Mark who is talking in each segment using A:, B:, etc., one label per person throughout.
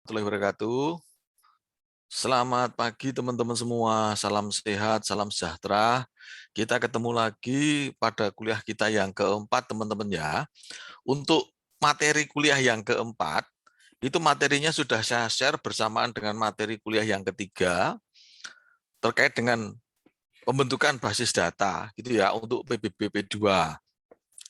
A: Warahmatullahi wabarakatuh. Selamat pagi teman-teman semua, salam sehat, salam sejahtera. Kita ketemu lagi pada kuliah kita yang keempat teman-teman ya. Untuk materi kuliah yang keempat, itu materinya sudah saya share bersamaan dengan materi kuliah yang ketiga, terkait dengan pembentukan basis data gitu ya untuk PBBP2.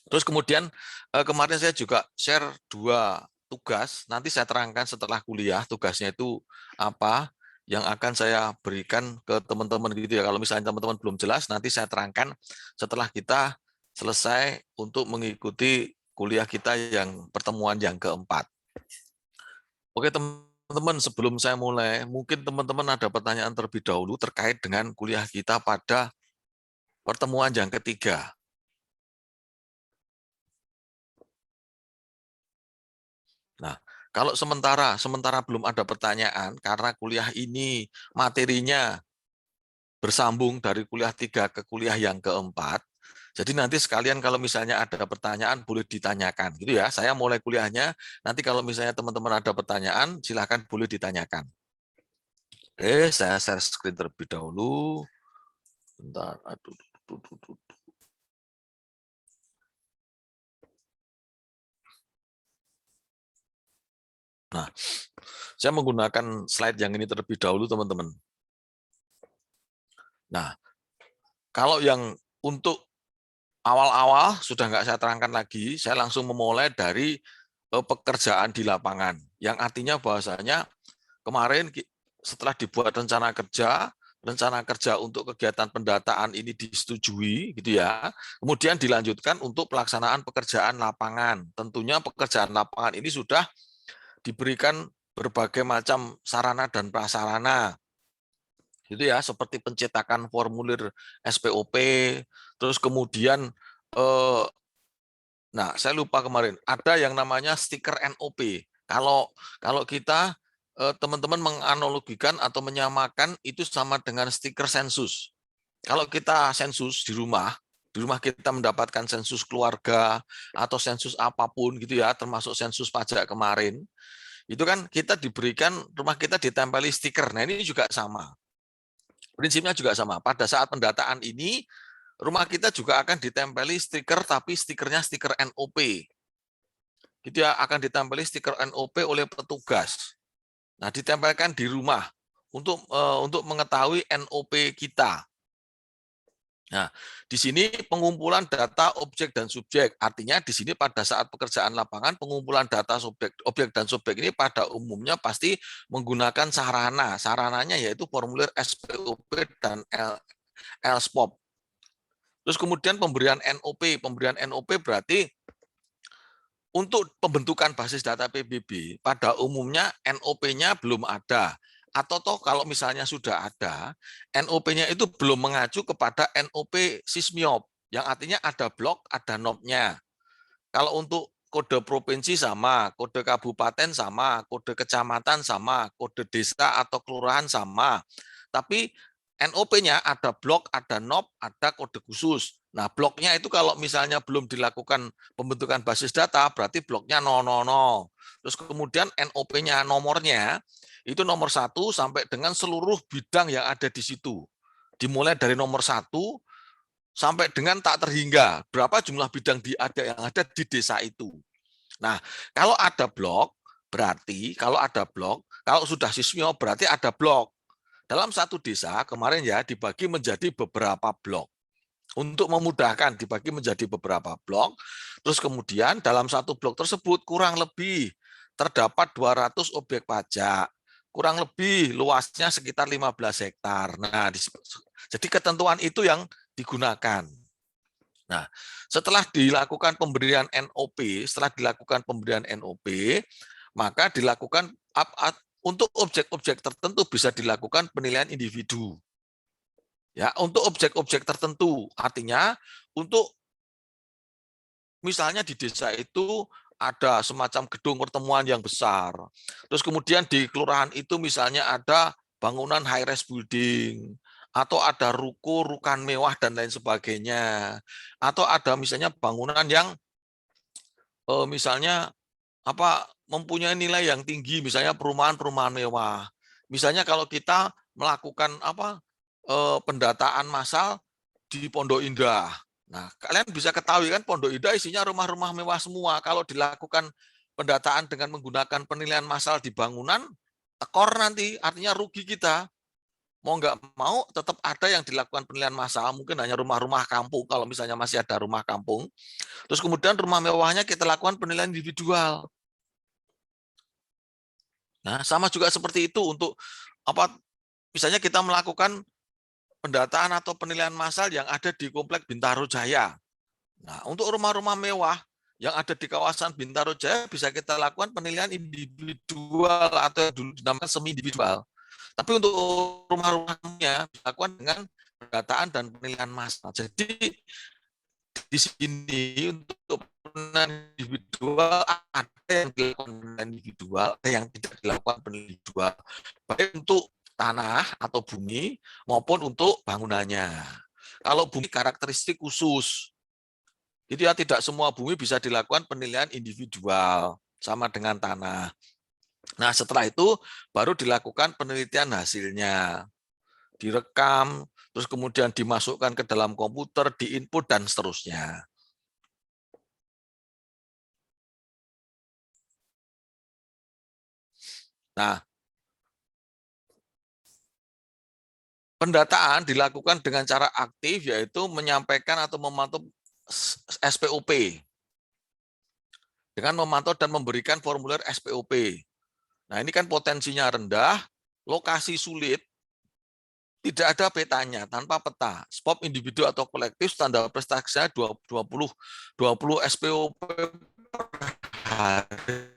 A: Terus kemudian kemarin saya juga share 2 tugas, nanti saya terangkan setelah kuliah tugasnya itu apa yang akan saya berikan ke teman-teman gitu ya. Kalau misalnya teman-teman belum jelas, nanti saya terangkan setelah kita selesai untuk mengikuti kuliah kita yang pertemuan yang keempat. Oke teman-teman, sebelum saya mulai, mungkin teman-teman ada pertanyaan terlebih dahulu terkait dengan kuliah kita pada pertemuan yang ketiga. Nah, kalau sementara belum ada pertanyaan, karena kuliah ini materinya bersambung dari kuliah 3 ke kuliah yang keempat, jadi nanti sekalian kalau misalnya ada pertanyaan boleh ditanyakan, gitu ya. Saya mulai kuliahnya, nanti kalau misalnya teman-teman ada pertanyaan, silakan boleh ditanyakan. Oke, saya share screen terlebih dahulu. Bentar, aduh. Nah, saya menggunakan slide yang ini terlebih dahulu, teman-teman. Nah, kalau yang untuk awal-awal sudah nggak saya terangkan lagi, saya langsung memulai dari pekerjaan di lapangan, yang artinya bahwasanya kemarin setelah dibuat rencana kerja untuk kegiatan pendataan ini disetujui, gitu ya. Kemudian dilanjutkan untuk pelaksanaan pekerjaan lapangan. Tentunya pekerjaan lapangan ini sudah diberikan berbagai macam sarana dan prasarana, gitu ya, seperti pencetakan formulir SPOP, terus kemudian nah, saya lupa kemarin ada yang namanya stiker NOP. Kalau kita teman-teman menganalogikan atau menyamakan itu sama dengan stiker sensus. Kalau kita sensus di rumah kita mendapatkan sensus keluarga atau sensus apapun gitu ya, termasuk sensus pajak kemarin, itu kan kita diberikan rumah kita ditempeli stiker. Nah, ini juga sama. Prinsipnya juga sama. Pada saat pendataan ini rumah kita juga akan ditempeli stiker, tapi stikernya stiker NOP. Dia akan ditempeli stiker NOP oleh petugas. Nah, ditempelkan di rumah untuk mengetahui NOP kita. Nah, di sini pengumpulan data objek dan subjek. Artinya di sini pada saat pekerjaan lapangan pengumpulan data objek dan subjek ini pada umumnya pasti menggunakan sarana. Sarananya yaitu formulir SPOP dan LSPOP. Terus kemudian pemberian NOP. Pemberian NOP berarti untuk pembentukan basis data PBB, pada umumnya NOP-nya belum ada. Atau toh kalau misalnya sudah ada, NOP-nya itu belum mengacu kepada NOP Sismiop, yang artinya ada blok, ada knob-nya. Kalau untuk kode provinsi sama, kode kabupaten sama, kode kecamatan sama, kode desa atau kelurahan sama. Tapi NOP-nya ada blok, ada knob, ada kode khusus. Nah, bloknya itu kalau misalnya belum dilakukan pembentukan basis data, berarti bloknya 000. Terus kemudian NOP-nya nomornya, itu nomor 1 sampai dengan seluruh bidang yang ada di situ. Dimulai dari nomor 1 sampai dengan tak terhingga berapa jumlah bidang yang ada di desa itu. Nah, kalau ada blok, berarti kalau sudah sismio berarti ada blok. Dalam satu desa kemarin ya dibagi menjadi beberapa blok. Untuk memudahkan dibagi menjadi beberapa blok, terus kemudian dalam satu blok tersebut kurang lebih terdapat 200 objek pajak. Kurang lebih luasnya sekitar 15 hektar. Nah, jadi ketentuan itu yang digunakan. Nah, setelah dilakukan pemberian NOP, maka dilakukan untuk objek-objek tertentu bisa dilakukan penilaian individu. Ya, untuk objek-objek tertentu, artinya untuk misalnya di desa itu ada semacam gedung pertemuan yang besar. Terus kemudian di kelurahan itu misalnya ada bangunan high rise building, atau ada ruko, rukan mewah dan lain sebagainya. Atau ada misalnya bangunan yang misalnya mempunyai nilai yang tinggi, misalnya perumahan-perumahan mewah. Misalnya kalau kita melakukan pendataan massal di Pondok Indah. Nah, kalian bisa ketahui kan Pondok Indah isinya rumah-rumah mewah semua. Kalau dilakukan pendataan dengan menggunakan penilaian massal di bangunan, tekor nanti, artinya rugi kita. Mau nggak mau tetap ada yang dilakukan penilaian massal, mungkin hanya rumah-rumah kampung, kalau misalnya masih ada rumah kampung. Terus kemudian rumah mewahnya kita lakukan penilaian individual. Nah, sama juga seperti itu untuk misalnya kita melakukan pendataan atau penilaian massal yang ada di Komplek Bintaro Jaya. Nah, untuk rumah-rumah mewah yang ada di kawasan Bintaro Jaya bisa kita lakukan penilaian individual atau yang dulu dinamakan semi individual. Tapi untuk rumah-rumahnya dilakukan dengan pendataan dan penilaian massal. Jadi di sini untuk penilaian individual ada yang dilakukan penilaian individual, ada yang tidak dilakukan penilaian individual, baik untuk tanah atau bumi maupun untuk bangunannya. Kalau bumi karakteristik khusus, itu ya tidak semua bumi bisa dilakukan penilaian individual sama dengan tanah. Nah, setelah itu baru dilakukan penelitian hasilnya, direkam, terus kemudian dimasukkan ke dalam komputer, diinput dan seterusnya. Nah, pendataan dilakukan dengan cara aktif, yaitu menyampaikan atau memantau SPOP. Dengan memantau dan memberikan formulir SPOP. Nah, ini kan potensinya rendah, lokasi sulit, tidak ada petanya, tanpa peta. SPOP individu atau kolektif, standar prestasinya 20 SPOP per hari.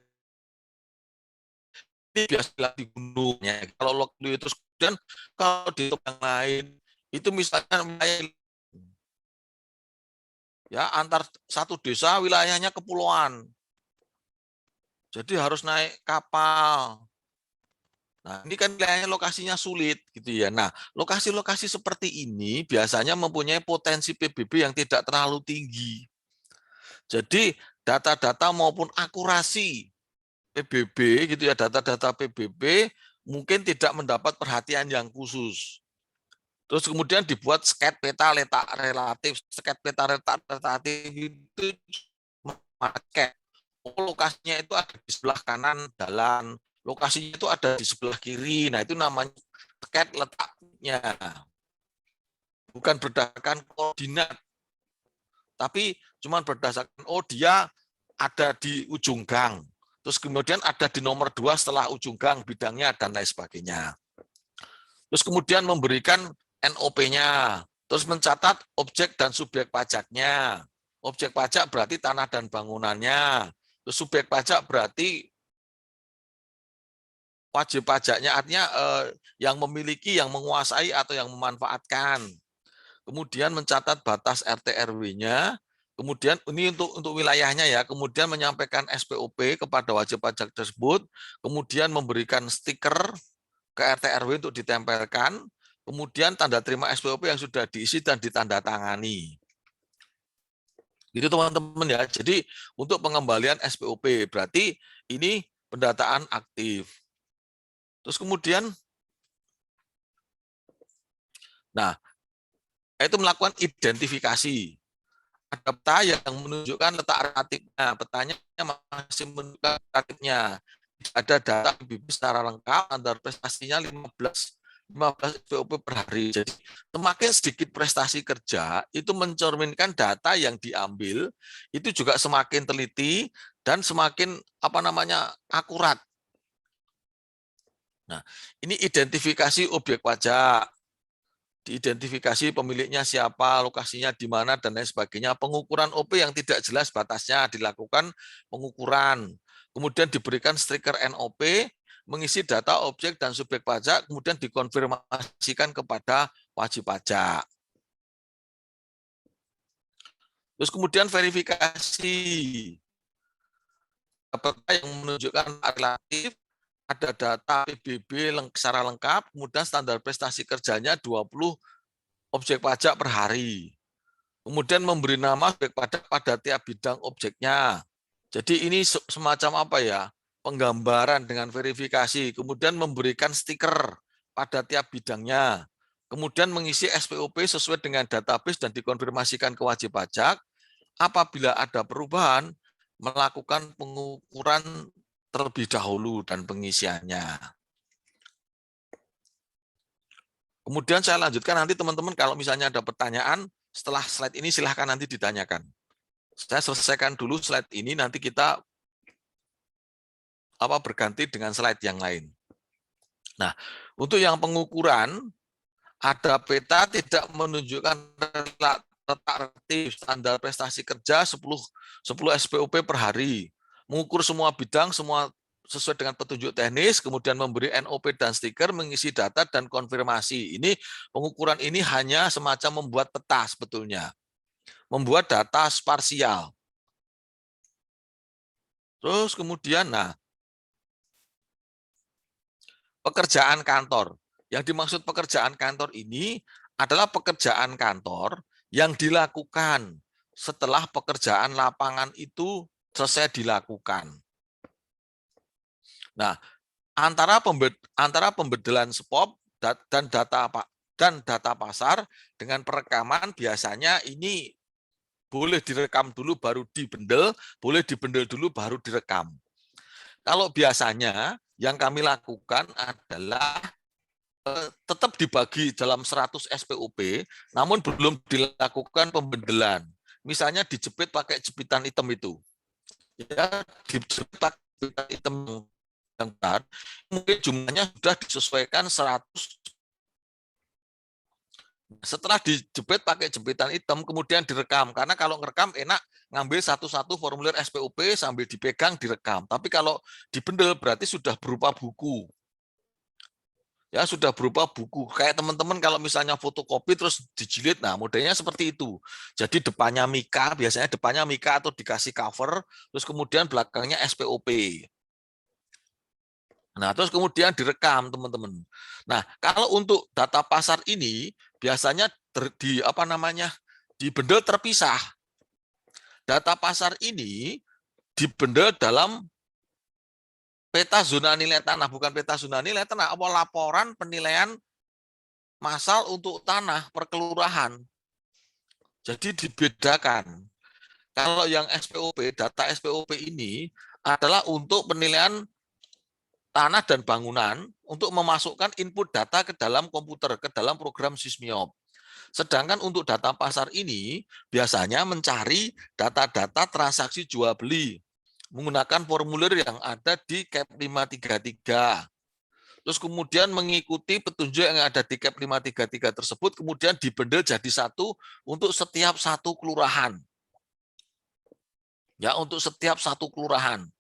A: Ini biasa di gunungnya. Kalau waktu itu kemudian kalau di tempat yang lain itu misalnya ya antar satu desa wilayahnya kepulauan. Jadi harus naik kapal. Nah, ini kan wilayahnya lokasinya sulit gitu ya. Nah, lokasi-lokasi seperti ini biasanya mempunyai potensi PBB yang tidak terlalu tinggi. Jadi data-data maupun akurasi PBB gitu ya, data-data PBB mungkin tidak mendapat perhatian yang khusus. Terus kemudian dibuat sket peta letak relatif, sket peta letak relatif itu memakai lokasinya itu ada di sebelah kanan jalan, lokasinya itu ada di sebelah kiri. Nah, itu namanya sket letaknya. Bukan berdasarkan koordinat, tapi cuma berdasarkan dia ada di ujung gang. Terus kemudian ada di nomor 2 setelah ujung gang bidangnya dan lain sebagainya. Terus kemudian memberikan NOP-nya, terus mencatat objek dan subjek pajaknya. Objek pajak berarti tanah dan bangunannya. Terus subjek pajak berarti wajib pajaknya, artinya yang memiliki, yang menguasai atau yang memanfaatkan. Kemudian mencatat batas RT RW-nya. Kemudian ini untuk wilayahnya ya. Kemudian menyampaikan SPOP kepada wajib pajak tersebut. Kemudian memberikan stiker ke RT RW untuk ditempelkan. Kemudian tanda terima SPOP yang sudah diisi dan ditandatangani. Gitu teman-teman ya. Jadi untuk pengembalian SPOP berarti ini pendataan aktif. Terus kemudian, nah itu melakukan identifikasi. Ada peta yang menunjukkan letak relatifnya. Petanya masih menunjukkan relatifnya. Ada data PBB secara lengkap, antara prestasinya 15 SPOP per hari. Jadi semakin sedikit prestasi kerja, itu mencerminkan data yang diambil itu juga semakin teliti dan semakin akurat. Nah, ini identifikasi objek pajak, diidentifikasi pemiliknya siapa, lokasinya di mana, dan lain sebagainya. Pengukuran OP yang tidak jelas batasnya dilakukan pengukuran. Kemudian diberikan stiker NOP, mengisi data objek dan subjek pajak, kemudian dikonfirmasikan kepada wajib pajak. Terus kemudian verifikasi data yang menunjukkan relatif, ada data PBB secara lengkap, kemudian standar prestasi kerjanya 20 objek pajak per hari. Kemudian memberi nama objek pajak pada tiap bidang objeknya. Jadi ini semacam apa ya? Penggambaran dengan verifikasi, kemudian memberikan stiker pada tiap bidangnya, kemudian mengisi SPOP sesuai dengan database dan dikonfirmasikan ke wajib pajak. Apabila ada perubahan, melakukan pengukuran terlebih dahulu dan pengisiannya. Kemudian saya lanjutkan nanti teman-teman kalau misalnya ada pertanyaan, setelah slide ini silahkan nanti ditanyakan. Saya selesaikan dulu slide ini, nanti kita berganti dengan slide yang lain. Nah, untuk yang pengukuran, ada peta tidak menunjukkan letak relatif standar prestasi kerja 10 SPOP per hari. Mengukur semua bidang, semua sesuai dengan petunjuk teknis, kemudian memberi NOP dan stiker, mengisi data dan konfirmasi. Ini pengukuran ini hanya semacam membuat peta sebetulnya. Membuat data sparsial. Terus kemudian, pekerjaan kantor. Yang dimaksud pekerjaan kantor ini adalah pekerjaan kantor yang dilakukan setelah pekerjaan lapangan itu selesai dilakukan. Nah, antara pembedelan SPOP dan data pasar dengan perekaman biasanya ini boleh direkam dulu baru dibendel, boleh dibendel dulu baru direkam. Kalau biasanya yang kami lakukan adalah tetap dibagi dalam 100 SPOP, namun belum dilakukan pembendelan. Misalnya dijepit pakai jepitan hitam itu. Ya, dijepit pakai jepitan hitam yang benar, mungkin jumlahnya sudah disesuaikan 100. Setelah dijepit pakai jepitan hitam, kemudian direkam. Karena kalau ngerekam enak, ngambil satu-satu formulir SPOP sambil dipegang direkam. Tapi kalau dibendel berarti sudah berupa buku. Ya sudah berupa buku. Kayak teman-teman kalau misalnya fotokopi terus dijilid, nah modelnya seperti itu. Jadi depannya Mika, biasanya depannya Mika atau dikasih cover, terus kemudian belakangnya SPOP. Nah, terus kemudian direkam, teman-teman. Nah, kalau untuk data pasar ini biasanya dibendel terpisah. Data pasar ini dibendel dalam peta zona nilai tanah, bukan peta zona nilai tanah, laporan penilaian massal untuk tanah per kelurahan. Jadi dibedakan. Kalau yang SPOP, data SPOP ini adalah untuk penilaian tanah dan bangunan untuk memasukkan input data ke dalam komputer, ke dalam program Sysmiop. Sedangkan untuk data pasar ini biasanya mencari data-data transaksi jual beli menggunakan formulir yang ada di CAP 533. Terus kemudian mengikuti petunjuk yang ada di CAP 533 tersebut, kemudian dibendel jadi satu untuk setiap satu kelurahan. Ya, untuk setiap satu kelurahan.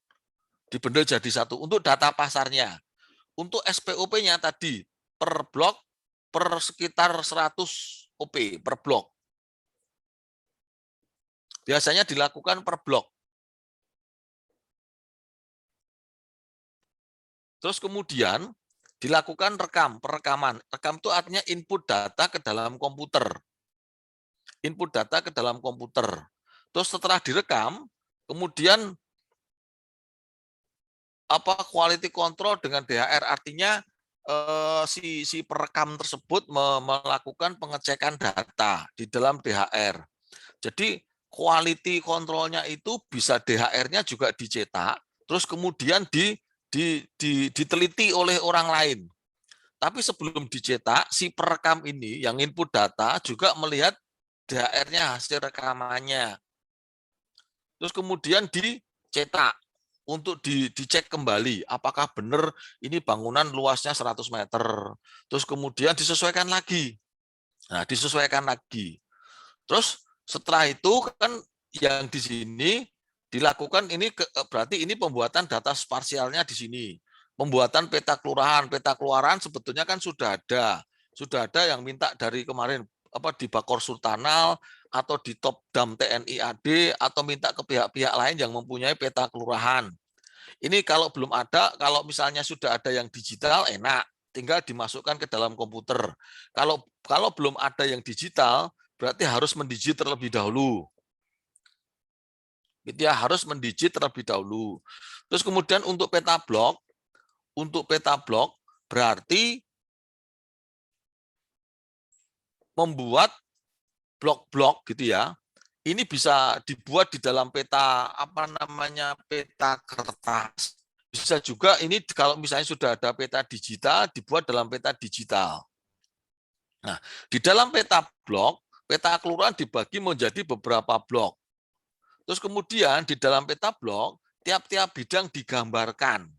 A: Dibendel jadi satu untuk data pasarnya. Untuk SPOP-nya tadi per blok per sekitar 100 OP per blok. Biasanya dilakukan per blok. Terus kemudian dilakukan perekaman. Rekam itu artinya input data ke dalam komputer. Input data ke dalam komputer. Terus setelah direkam, kemudian quality control dengan DHR, artinya si perekam tersebut melakukan pengecekan data di dalam DHR. Jadi quality controlnya itu bisa DHR-nya juga dicetak, terus kemudian diteliti oleh orang lain. Tapi sebelum dicetak, si perekam ini yang input data juga melihat DHR-nya, hasil rekamannya. Terus kemudian dicetak untuk dicek kembali apakah benar ini bangunan luasnya 100 meter. Terus kemudian disesuaikan lagi. Nah, disesuaikan lagi. Terus setelah itu kan yang di sini dilakukan ini berarti ini pembuatan data sparsialnya di sini. Pembuatan peta kelurahan sebetulnya kan sudah ada. Sudah ada yang minta dari kemarin di Bakor Sultanal atau di Top Dam TNI AD atau minta ke pihak-pihak lain yang mempunyai peta kelurahan. Ini kalau belum ada, kalau misalnya sudah ada yang digital enak, tinggal dimasukkan ke dalam komputer. Kalau belum ada yang digital, berarti harus mendigit terlebih dahulu. Gitu ya, harus mendigit terlebih dahulu. Terus kemudian untuk peta blok berarti membuat blok-blok gitu ya. Ini bisa dibuat di dalam peta apa namanya peta kertas. Bisa juga ini kalau misalnya sudah ada peta digital dibuat dalam peta digital. Nah, di dalam peta blok, peta kelurahan dibagi menjadi beberapa blok. Terus kemudian di dalam peta blok, tiap-tiap bidang digambarkan.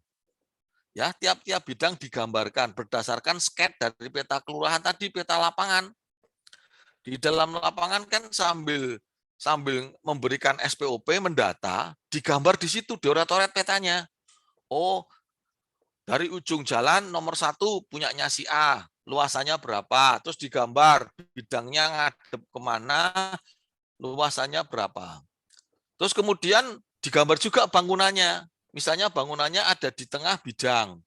A: Ya, tiap-tiap bidang digambarkan berdasarkan sket dari peta kelurahan tadi, peta lapangan. Di dalam lapangan kan sambil memberikan SPOP, mendata, digambar di situ, dioret-oret petanya. Oh, dari ujung jalan nomor 1 punyanya si A, luasannya berapa, terus digambar bidangnya ngadep kemana, luasannya berapa. Terus kemudian digambar juga bangunannya, misalnya bangunannya ada di tengah bidang.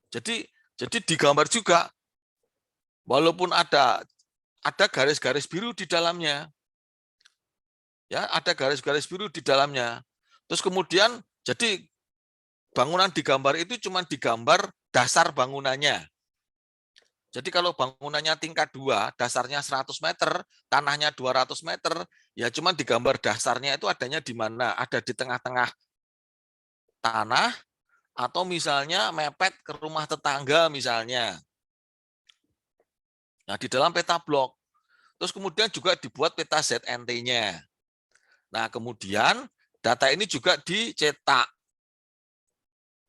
A: Jadi digambar juga, walaupun ada garis-garis biru di dalamnya, ya ada garis-garis biru di dalamnya. Terus kemudian jadi bangunan digambar itu cuma digambar dasar bangunannya. Jadi kalau bangunannya tingkat 2, dasarnya 100 meter, tanahnya 200 meter, ya cuma digambar dasarnya itu adanya di mana? Ada di tengah-tengah tanah, atau misalnya mepet ke rumah tetangga misalnya. Nah, di dalam peta blok. Terus kemudian juga dibuat peta ZNT-nya. Nah, kemudian data ini juga dicetak.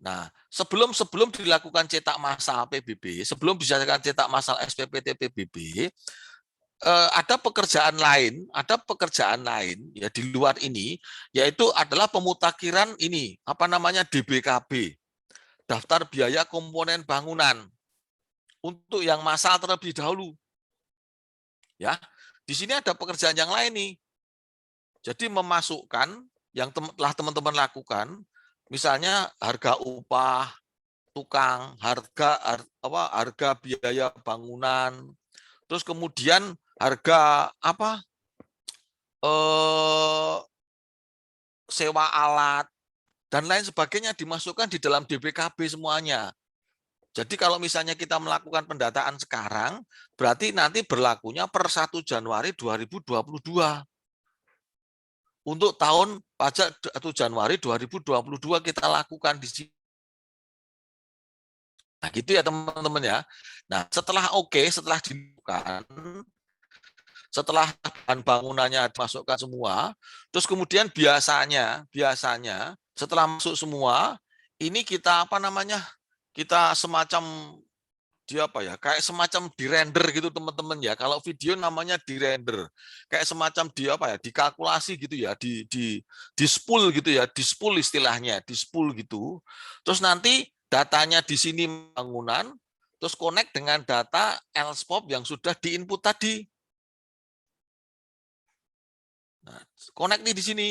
A: Nah, sebelum dilakukan cetak massal PBB, sebelum dilakukan cetak massal SPPT PBB, ada pekerjaan lain ya di luar ini, yaitu adalah pemutakhiran ini, apa namanya DBKB, daftar biaya komponen bangunan untuk yang massal terlebih dahulu. Ya, di sini ada pekerjaan yang lain nih. Jadi memasukkan yang telah teman-teman lakukan, misalnya harga upah tukang, harga biaya bangunan, terus kemudian harga apa sewa alat dan lain sebagainya dimasukkan di dalam DBKB semuanya. Jadi kalau misalnya kita melakukan pendataan sekarang, berarti nanti berlakunya per 1 Januari 2022. Untuk tahun pajak 1 Januari 2022 kita lakukan di sini. Nah, gitu ya teman-teman ya. Nah, setelah setelah dilakukan, setelah bahan bangunannya dimasukkan semua, terus kemudian biasanya setelah masuk semua, ini kita apa namanya? Kita semacam kayak semacam di render gitu teman-teman ya. Kalau video namanya di render, kayak semacam dikalkulasi gitu ya, di spool gitu ya, di spool istilahnya, di spool gitu. Terus nanti datanya di sini bangunan, terus connect dengan data LSPOP yang sudah diinput tadi. Nah, connect nih di sini.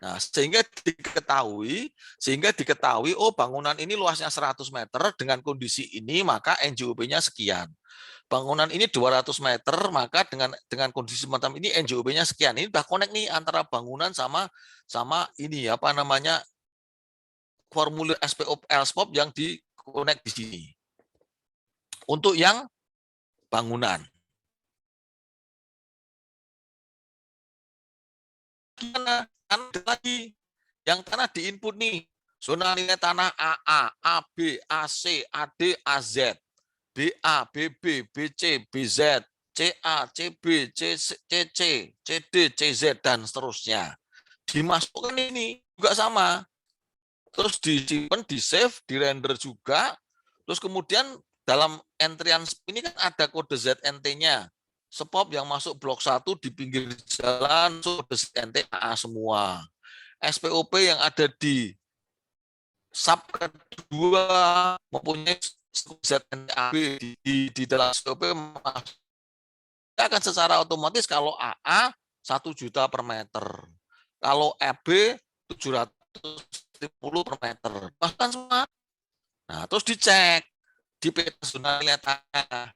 A: Nah, sehingga diketahui oh bangunan ini luasnya 100 meter dengan kondisi ini maka NJOP-nya sekian. Bangunan ini 200 meter maka dengan kondisi semacam ini NJOP-nya sekian. Ini udah connect nih antara bangunan sama ini apa namanya formulir SPO LSPOP yang di connect di sini. Untuk yang bangunan. Gimana? Lagi yang tanah diinput nih. Zona nilai tanah AA, AB, AC, AD, AZ, BA, BB, BC, BZ, CA, CB, CC, CD, CZ, dan seterusnya. Dimasukkan ini juga sama. Terus disimpan, di-save, di-render juga. Terus kemudian dalam entrian ini kan ada kode ZNT-nya. Spop yang masuk blok 1 di pinggir jalan, kode ZNT AA semua. SPOP yang ada di sub kedua mempunyai ZNAB di dalam SPOP akan secara otomatis kalau AA 1 juta per meter. Kalau EB 750 per meter. Bahkan semua. Nah, terus dicek di peta zona nilai tanah.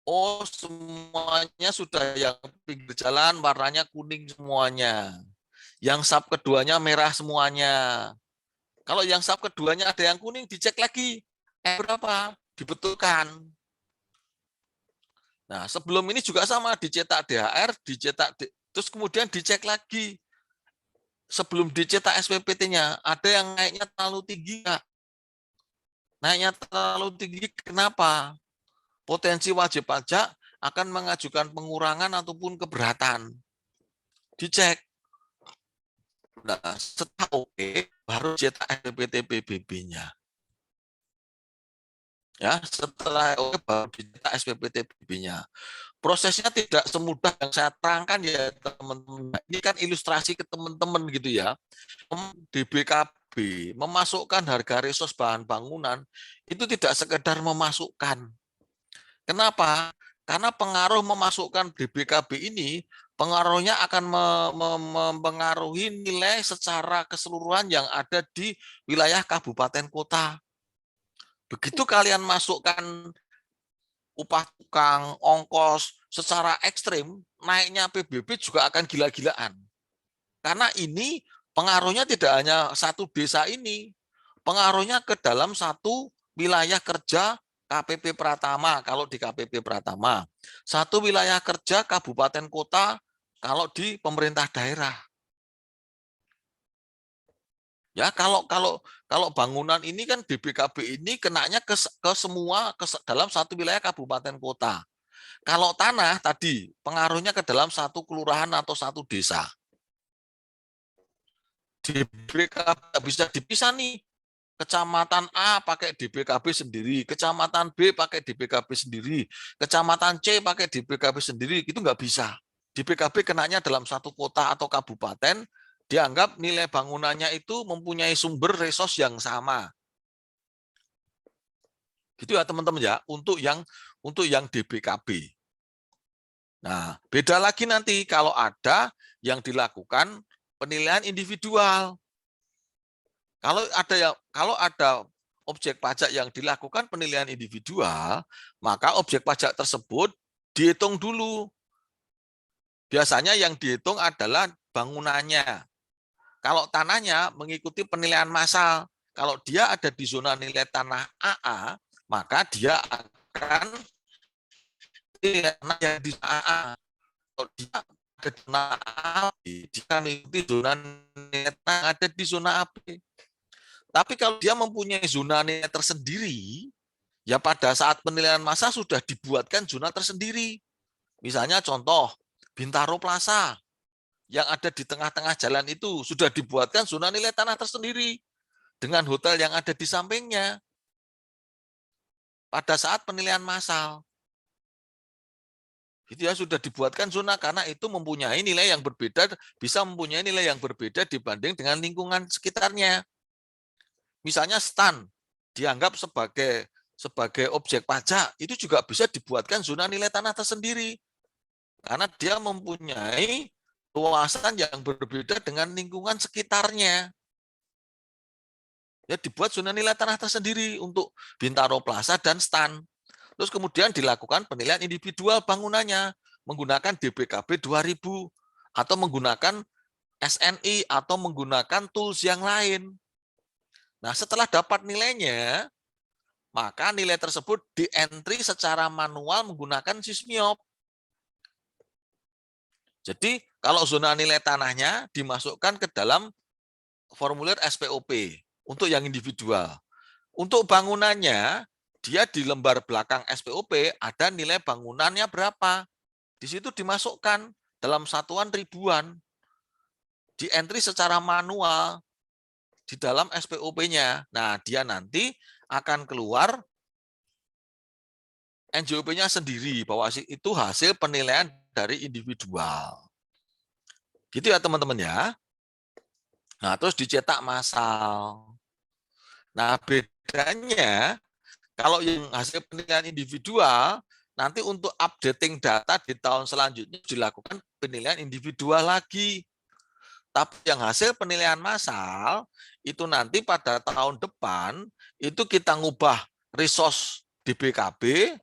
A: Oh, semuanya sudah yang pinggir jalan warnanya kuning semuanya. Yang sub keduanya merah semuanya. Kalau yang sub keduanya ada yang kuning, dicek lagi. Berapa? Dibetulkan. Nah, sebelum ini juga sama, dicetak DHR, terus kemudian dicek lagi. Sebelum dicetak SPPT-nya, ada yang naiknya terlalu tinggi, Kak. Naiknya terlalu tinggi, kenapa? Potensi wajib pajak akan mengajukan pengurangan ataupun keberatan. Dicek. Nah, setelah oke, baru cetak SPPT PBB-nya. Ya, setelah oke baru dicetak SPPT PBB-nya. Prosesnya tidak semudah yang saya terangkan ya teman-teman. Ini kan ilustrasi ke teman-teman gitu ya. DBKB memasukkan harga resource bahan bangunan itu tidak sekedar memasukkan. Kenapa? Karena pengaruh memasukkan DBKB ini pengaruhnya akan mempengaruhi nilai secara keseluruhan yang ada di wilayah kabupaten kota. Begitu kalian masukkan upah tukang, ongkos secara ekstrim, naiknya PBB juga akan gila-gilaan. Karena ini pengaruhnya tidak hanya satu desa ini, pengaruhnya ke dalam satu wilayah kerja KPP Pratama kalau di KPP Pratama, satu wilayah kerja kabupaten kota kalau di pemerintah daerah. Ya, kalau bangunan ini kan DBKB ini kenanya ke semua dalam satu wilayah kabupaten kota. Kalau tanah tadi pengaruhnya ke dalam satu kelurahan atau satu desa. DBKB bisa dipisah nih. Kecamatan A pakai DBKB sendiri, kecamatan B pakai DBKB sendiri, kecamatan C pakai DBKB sendiri, itu nggak bisa. DBKB kenanya dalam satu kota atau kabupaten, dianggap nilai bangunannya itu mempunyai sumber resource yang sama. Gitu ya teman-teman ya, untuk yang DBKB. Nah, beda lagi nanti kalau ada yang dilakukan penilaian individual. Kalau ada objek pajak yang dilakukan penilaian individual, maka objek pajak tersebut dihitung dulu. Biasanya yang dihitung adalah bangunannya. Kalau tanahnya mengikuti penilaian massal, kalau dia ada di zona nilai tanah AA, maka dia akan tanah yang di zona AA. Kalau dia ada di zona A, dia mengikuti zona nilai tanah yang ada di zona AB. Tapi kalau dia mempunyai zona nilai tersendiri, ya pada saat penilaian massa sudah dibuatkan zona tersendiri. Misalnya contoh, Bintaro Plaza yang ada di tengah-tengah jalan itu sudah dibuatkan zona nilai tanah tersendiri dengan hotel yang ada di sampingnya pada saat penilaian massal. Itu ya sudah dibuatkan zona karena itu mempunyai nilai yang berbeda, bisa mempunyai nilai yang berbeda dibanding dengan lingkungan sekitarnya. Misalnya stan dianggap sebagai objek pajak, itu juga bisa dibuatkan zona nilai tanah tersendiri karena dia mempunyai luasan yang berbeda dengan lingkungan sekitarnya. Ya dibuat zona nilai tanah tersendiri untuk Bintaro Plaza dan stan. Terus kemudian dilakukan penilaian individual bangunannya menggunakan DBKB 2000 atau menggunakan SNI atau menggunakan tools yang lain. Nah, setelah dapat nilainya, maka nilai tersebut di-entry secara manual menggunakan Sysmiop. Jadi, kalau zona nilai tanahnya dimasukkan ke dalam formulir SPOP untuk yang individual. Untuk bangunannya, dia di lembar belakang SPOP ada nilai bangunannya berapa. Di situ dimasukkan dalam satuan ribuan. Di-entry secara manual di dalam SPOP-nya. Nah, dia nanti akan keluar NJOP-nya sendiri, bahwa itu hasil penilaian dari individual. Gitu ya teman-teman ya. Nah, terus dicetak massal. Nah, bedanya kalau yang hasil penilaian individual, nanti untuk updating data di tahun selanjutnya dilakukan penilaian individual lagi. Tapi yang hasil penilaian massal, itu nanti pada tahun depan, itu kita ngubah resource DBKB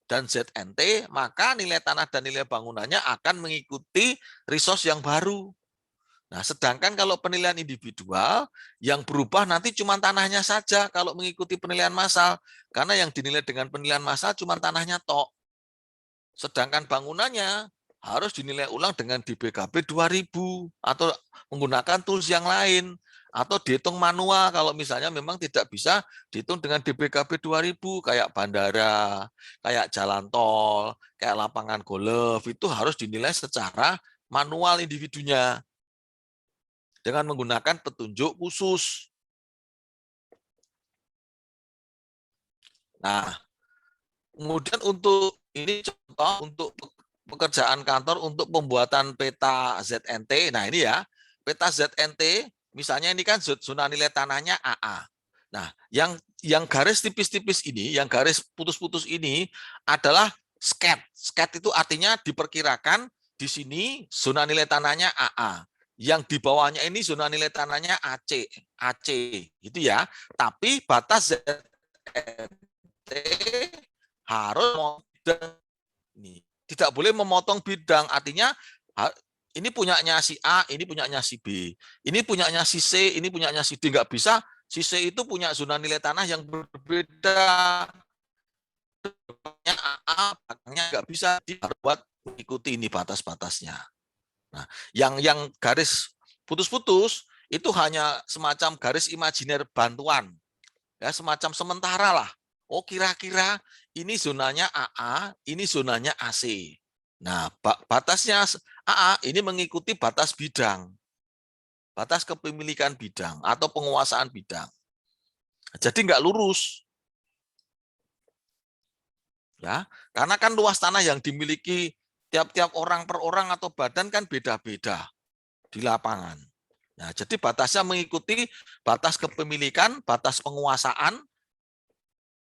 A: dan ZNT, maka nilai tanah dan nilai bangunannya akan mengikuti resource yang baru. Nah, sedangkan kalau penilaian individual, yang berubah nanti cuma tanahnya saja kalau mengikuti penilaian massal. Karena yang dinilai dengan penilaian massal cuma tanahnya tok. Sedangkan bangunannya harus dinilai ulang dengan DBKB 2000 atau menggunakan tools yang lain. Atau dihitung manual kalau misalnya memang tidak bisa dihitung dengan DBKB 2000 kayak bandara, kayak jalan tol, kayak lapangan golf, itu harus dinilai secara manual individunya dengan menggunakan petunjuk khusus. Nah, kemudian untuk ini contoh untuk pekerjaan kantor untuk pembuatan peta ZNT. Nah, ini ya, peta ZNT misalnya ini kan zona nilai tanahnya AA. Nah, yang garis tipis-tipis ini, yang garis putus-putus ini adalah sket. Sket itu artinya diperkirakan di sini zona nilai tanahnya AA. Yang di bawahnya ini zona nilai tanahnya AC, AC gitu ya. Tapi batas ZNT harus tidak boleh memotong bidang, artinya ini punyanya si A, ini punyanya si B, ini punyanya si C, ini punyanya si D. Nggak bisa si C itu punya zona nilai tanah yang berbeda, depannya A, belakangnya nggak bisa, buat mengikuti ini batas-batasnya. Nah, yang garis putus-putus itu hanya semacam garis imajiner bantuan, ya semacam sementara lah. Oh, kira-kira ini zonanya AA, ini zonanya AC. Nah, batasnya AA ini mengikuti batas bidang, batas kepemilikan bidang atau penguasaan bidang. Jadi nggak lurus, ya, karena kan luas tanah yang dimiliki tiap-tiap orang per orang atau badan kan beda-beda di lapangan. Nah, jadi batasnya mengikuti batas kepemilikan, batas penguasaan,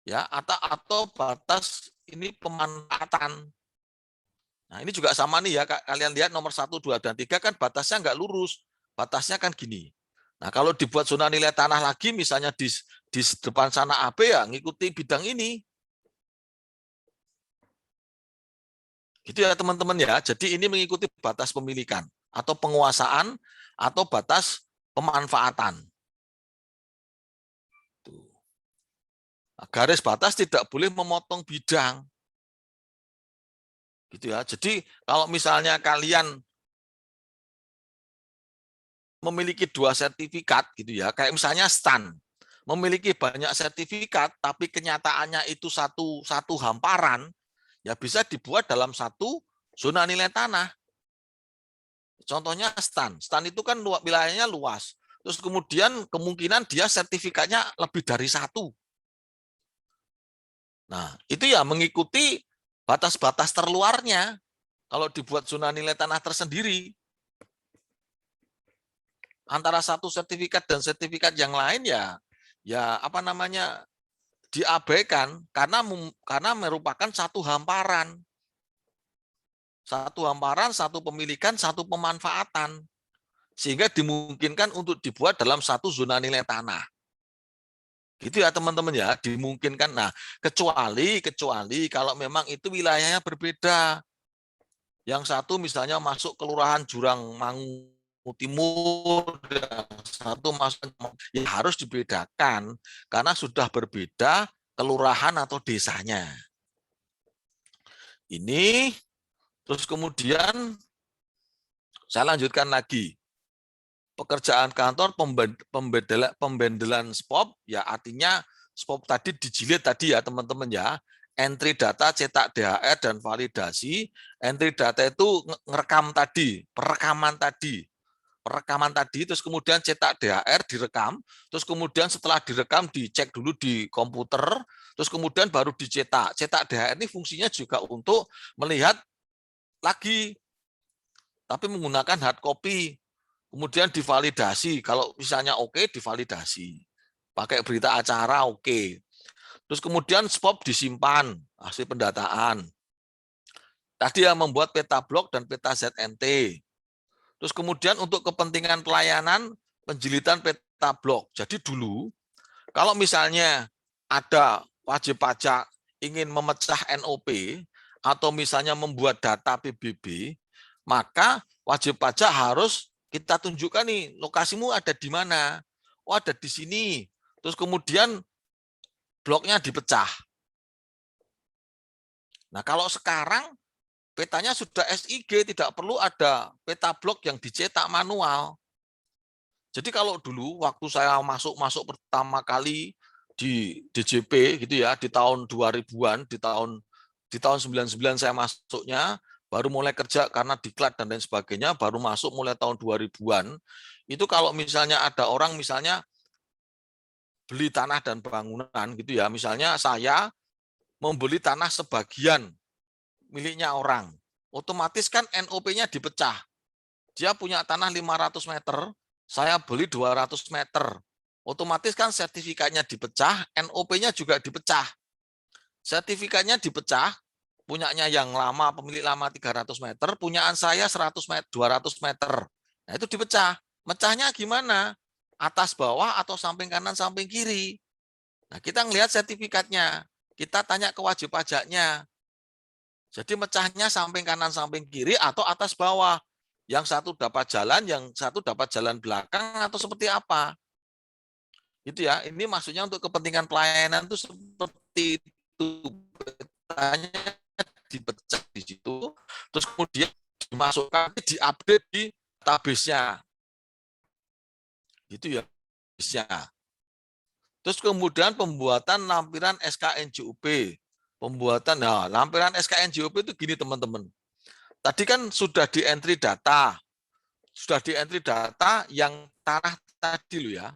A: ya, atau batas ini pemanfaatan. Nah, ini juga sama nih ya, kalian lihat nomor 1, 2, dan 3 kan batasnya nggak lurus. Batasnya kan gini. Nah, kalau dibuat zona nilai tanah lagi, misalnya di depan sana AB ya, ngikuti bidang ini. Gitu ya teman-teman ya. Jadi ini mengikuti batas pemilikan atau penguasaan atau batas pemanfaatan. Nah, garis batas tidak boleh memotong bidang. Gitu ya. Jadi kalau misalnya kalian memiliki 2 sertifikat gitu ya, kayak misalnya STAN, memiliki banyak sertifikat tapi kenyataannya itu satu hamparan, ya bisa dibuat dalam satu zona nilai tanah. Contohnya STAN. STAN itu kan wilayahnya luas. Terus kemudian kemungkinan dia sertifikatnya lebih dari 1. Nah, itu ya mengikuti batas-batas terluarnya kalau dibuat zona nilai tanah tersendiri. Antara satu sertifikat dan sertifikat yang lain ya apa namanya diabaikan karena merupakan satu hamparan. Satu hamparan, satu pemilikan, satu pemanfaatan. Sehingga dimungkinkan untuk dibuat dalam satu zona nilai tanah. Gitu ya teman-teman ya, dimungkinkan. Nah, kecuali kalau memang itu wilayahnya berbeda. Yang satu misalnya masuk kelurahan Jurang Mangu Timur, satu masuk, ya harus dibedakan karena sudah berbeda kelurahan atau desanya. Ini terus kemudian saya lanjutkan lagi. Pekerjaan kantor pembendelan SPOP, ya artinya SPOP tadi dijilid tadi ya teman-teman ya. Entry data, cetak DHR, dan validasi. Entry data itu ngerekam tadi, perekaman tadi, terus kemudian cetak DHR, direkam, terus kemudian setelah direkam dicek dulu di komputer, terus kemudian baru dicetak. Cetak DHR ini fungsinya juga untuk melihat lagi, tapi menggunakan hard copy. Kemudian divalidasi, kalau misalnya oke, divalidasi. Pakai berita acara oke. Terus kemudian SPOP disimpan, hasil pendataan. Tadi yang membuat peta blok dan peta ZNT. Terus kemudian untuk kepentingan pelayanan, penjilitan peta blok. Jadi dulu, kalau misalnya ada wajib pajak ingin memecah NOP atau misalnya membuat data PBB, maka wajib pajak harus kita tunjukkan nih, lokasimu ada di mana. Oh, ada di sini. Terus kemudian bloknya dipecah. Nah, kalau sekarang petanya sudah SIG, tidak perlu ada peta blok yang dicetak manual. Jadi kalau dulu waktu saya masuk pertama kali di DJP gitu ya, di tahun 2000-an, di tahun 99 saya masuknya, baru mulai kerja karena diklat dan lain sebagainya, baru masuk mulai tahun 2000-an. Itu kalau misalnya ada orang misalnya beli tanah dan bangunan gitu ya, misalnya saya membeli tanah sebagian miliknya orang, otomatis kan NOP-nya dipecah. Dia punya tanah 500 meter, saya beli 200 meter. Otomatis kan sertifikatnya dipecah, NOP-nya juga dipecah. Sertifikatnya dipecah, punyanya yang lama, pemilik lama 300 meter, punyaan saya 100 meter, 200 meter. Nah, itu dipecah. Mecahnya gimana? Atas bawah atau samping kanan, samping kiri. Nah, kita ngelihat sertifikatnya. Kita tanya ke wajib pajaknya. Jadi mecahnya samping kanan, samping kiri atau atas bawah. Yang satu dapat jalan, yang satu dapat jalan belakang atau seperti apa? Itu ya. Ini maksudnya untuk kepentingan pelayanan itu seperti itu. Petanya dipecah di situ, terus kemudian dimasukkan, diupdate di database-nya. Gitu ya. Terus kemudian pembuatan lampiran SKNJUP. Pembuatan, nah lampiran SKNJUP itu gini teman-teman. Tadi kan sudah di entry data. Sudah di entry data yang tanah tadi loh ya.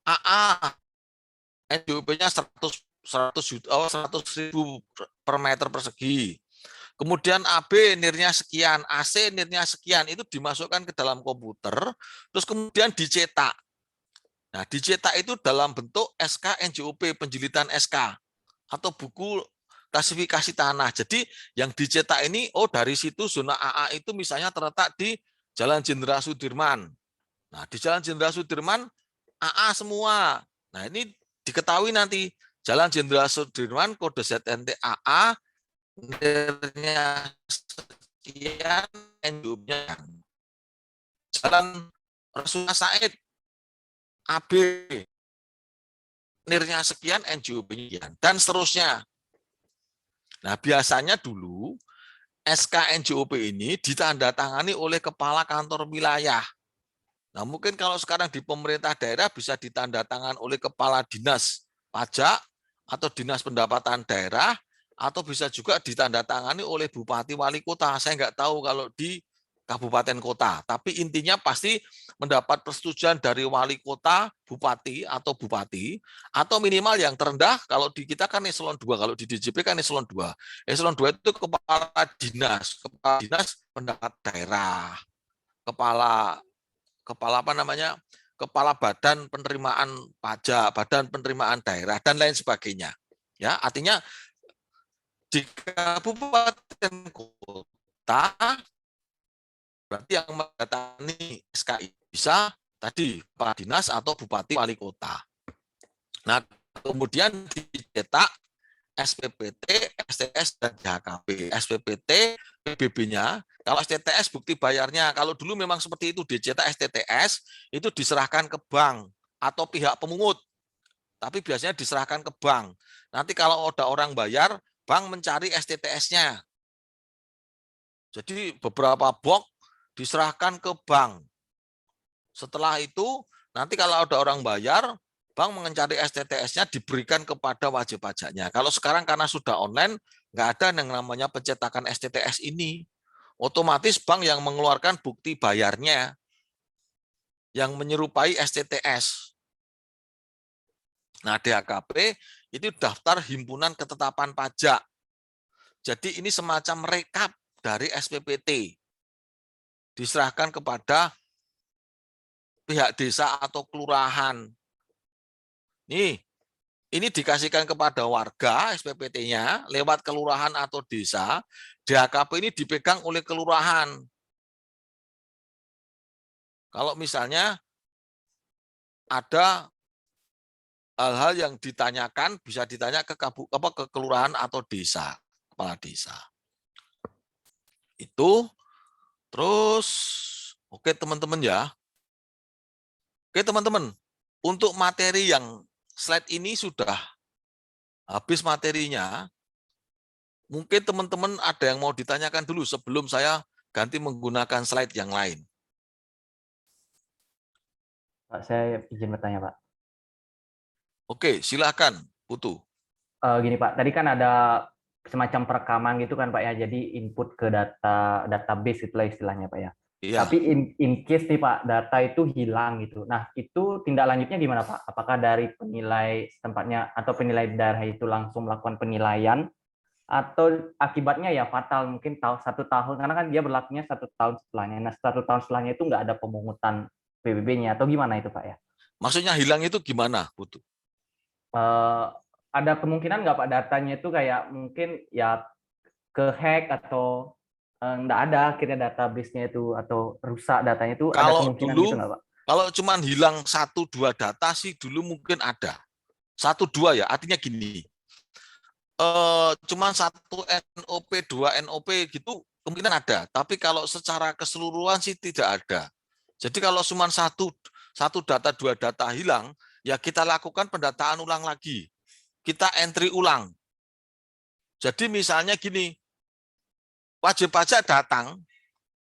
A: AA NJUP-nya 100 ribu per meter persegi. Kemudian AB nirnya sekian, AC nirnya sekian, itu dimasukkan ke dalam komputer, terus kemudian dicetak. Nah, dicetak itu dalam bentuk SK NJOP, penjilitan SK, atau buku klasifikasi tanah. Jadi yang dicetak ini, oh dari situ zona AA itu misalnya terletak di Jalan Jenderal Sudirman. Nah, di Jalan Jenderal Sudirman, AA semua. Nah, ini diketahui nanti, Jalan Jenderal Sudirman, kode ZNT AA, nirnya sekian, NJOP-nya. Jalan Rasulullah Said, AB, nirnya sekian, NJOP-nya, dan seterusnya. Nah, biasanya dulu SK NJOP ini ditandatangani oleh kepala kantor wilayah. Nah, mungkin kalau sekarang di pemerintah daerah bisa ditandatangan oleh kepala dinas pajak atau dinas pendapatan daerah, atau bisa juga ditandatangani oleh bupati wali kota. Saya nggak tahu kalau di kabupaten kota, tapi intinya pasti mendapat persetujuan dari wali kota, bupati, atau minimal yang terendah, kalau di kita kan eselon 2, kalau di DJP kan eselon 2. Eselon 2 itu kepala dinas pendapatan daerah, kepala apa namanya? Kepala badan penerimaan pajak, badan penerimaan daerah dan lain sebagainya. Ya, artinya di kabupaten kota berarti yang mendatangi SKI bisa tadi kepala dinas atau bupati wali kota. Nah, kemudian dicetak SPPT, STS, dan JHKP. SPPT, PBB-nya, kalau STTS bukti bayarnya, kalau dulu memang seperti itu, dicetak STTS, itu diserahkan ke bank atau pihak pemungut. Tapi biasanya diserahkan ke bank. Nanti kalau ada orang bayar, bank mencari STTS-nya. Jadi beberapa box diserahkan ke bank. Setelah itu, nanti kalau ada orang bayar, bank mencari STTS-nya diberikan kepada wajib pajaknya. Kalau sekarang karena sudah online, nggak ada yang namanya pencetakan STTS ini. Otomatis bank yang mengeluarkan bukti bayarnya, yang menyerupai STTS. Nah, DHKP itu daftar himpunan ketetapan pajak. Jadi ini semacam rekap dari SPPT. Diserahkan kepada pihak desa atau kelurahan. Ini dikasihkan kepada warga SPPT-nya lewat kelurahan atau desa. DHKP ini dipegang oleh kelurahan. Kalau misalnya ada hal-hal yang ditanyakan bisa ditanya ke ke kelurahan atau desa, kepala desa. Itu terus oke teman-teman ya. Oke teman-teman, untuk materi yang slide ini sudah habis materinya. Mungkin teman-teman ada yang mau ditanyakan dulu sebelum saya ganti menggunakan slide yang lain.
B: Pak, saya izin bertanya, Pak.
A: Oke, silakan, Putu.
B: Gini, Pak, tadi kan ada semacam perekaman gitu kan, Pak ya. Jadi input ke database itulah istilahnya, Pak ya.
A: Iya.
B: Tapi in case nih Pak, data itu hilang gitu. Nah, itu tindak lanjutnya gimana Pak? Apakah dari penilai tempatnya atau penilai daerah itu langsung melakukan penilaian atau akibatnya ya fatal mungkin 1 tahun karena kan dia berlakunya 1 tahun setelahnya. Nah, 1 tahun setelahnya itu nggak ada pemungutan PBB-nya atau gimana itu Pak ya?
A: Maksudnya hilang itu gimana, Putu?
B: Eh, ada kemungkinan nggak Pak datanya itu kayak mungkin ya ke-hack atau nggak ada akhirnya database-nya itu atau rusak datanya itu ada
A: Kalau
B: kemungkinan gitu
A: dulu,
B: nggak Pak?
A: kalau cuma hilang 1-2 data sih dulu mungkin ada. 1-2 ya, artinya gini. Cuma 1 NOP, 2 NOP gitu kemungkinan ada. Tapi kalau secara keseluruhan sih tidak ada. Jadi kalau cuma satu data, 2 data hilang, ya kita lakukan pendataan ulang lagi. Kita entry ulang. Jadi misalnya gini, wajib pajak datang,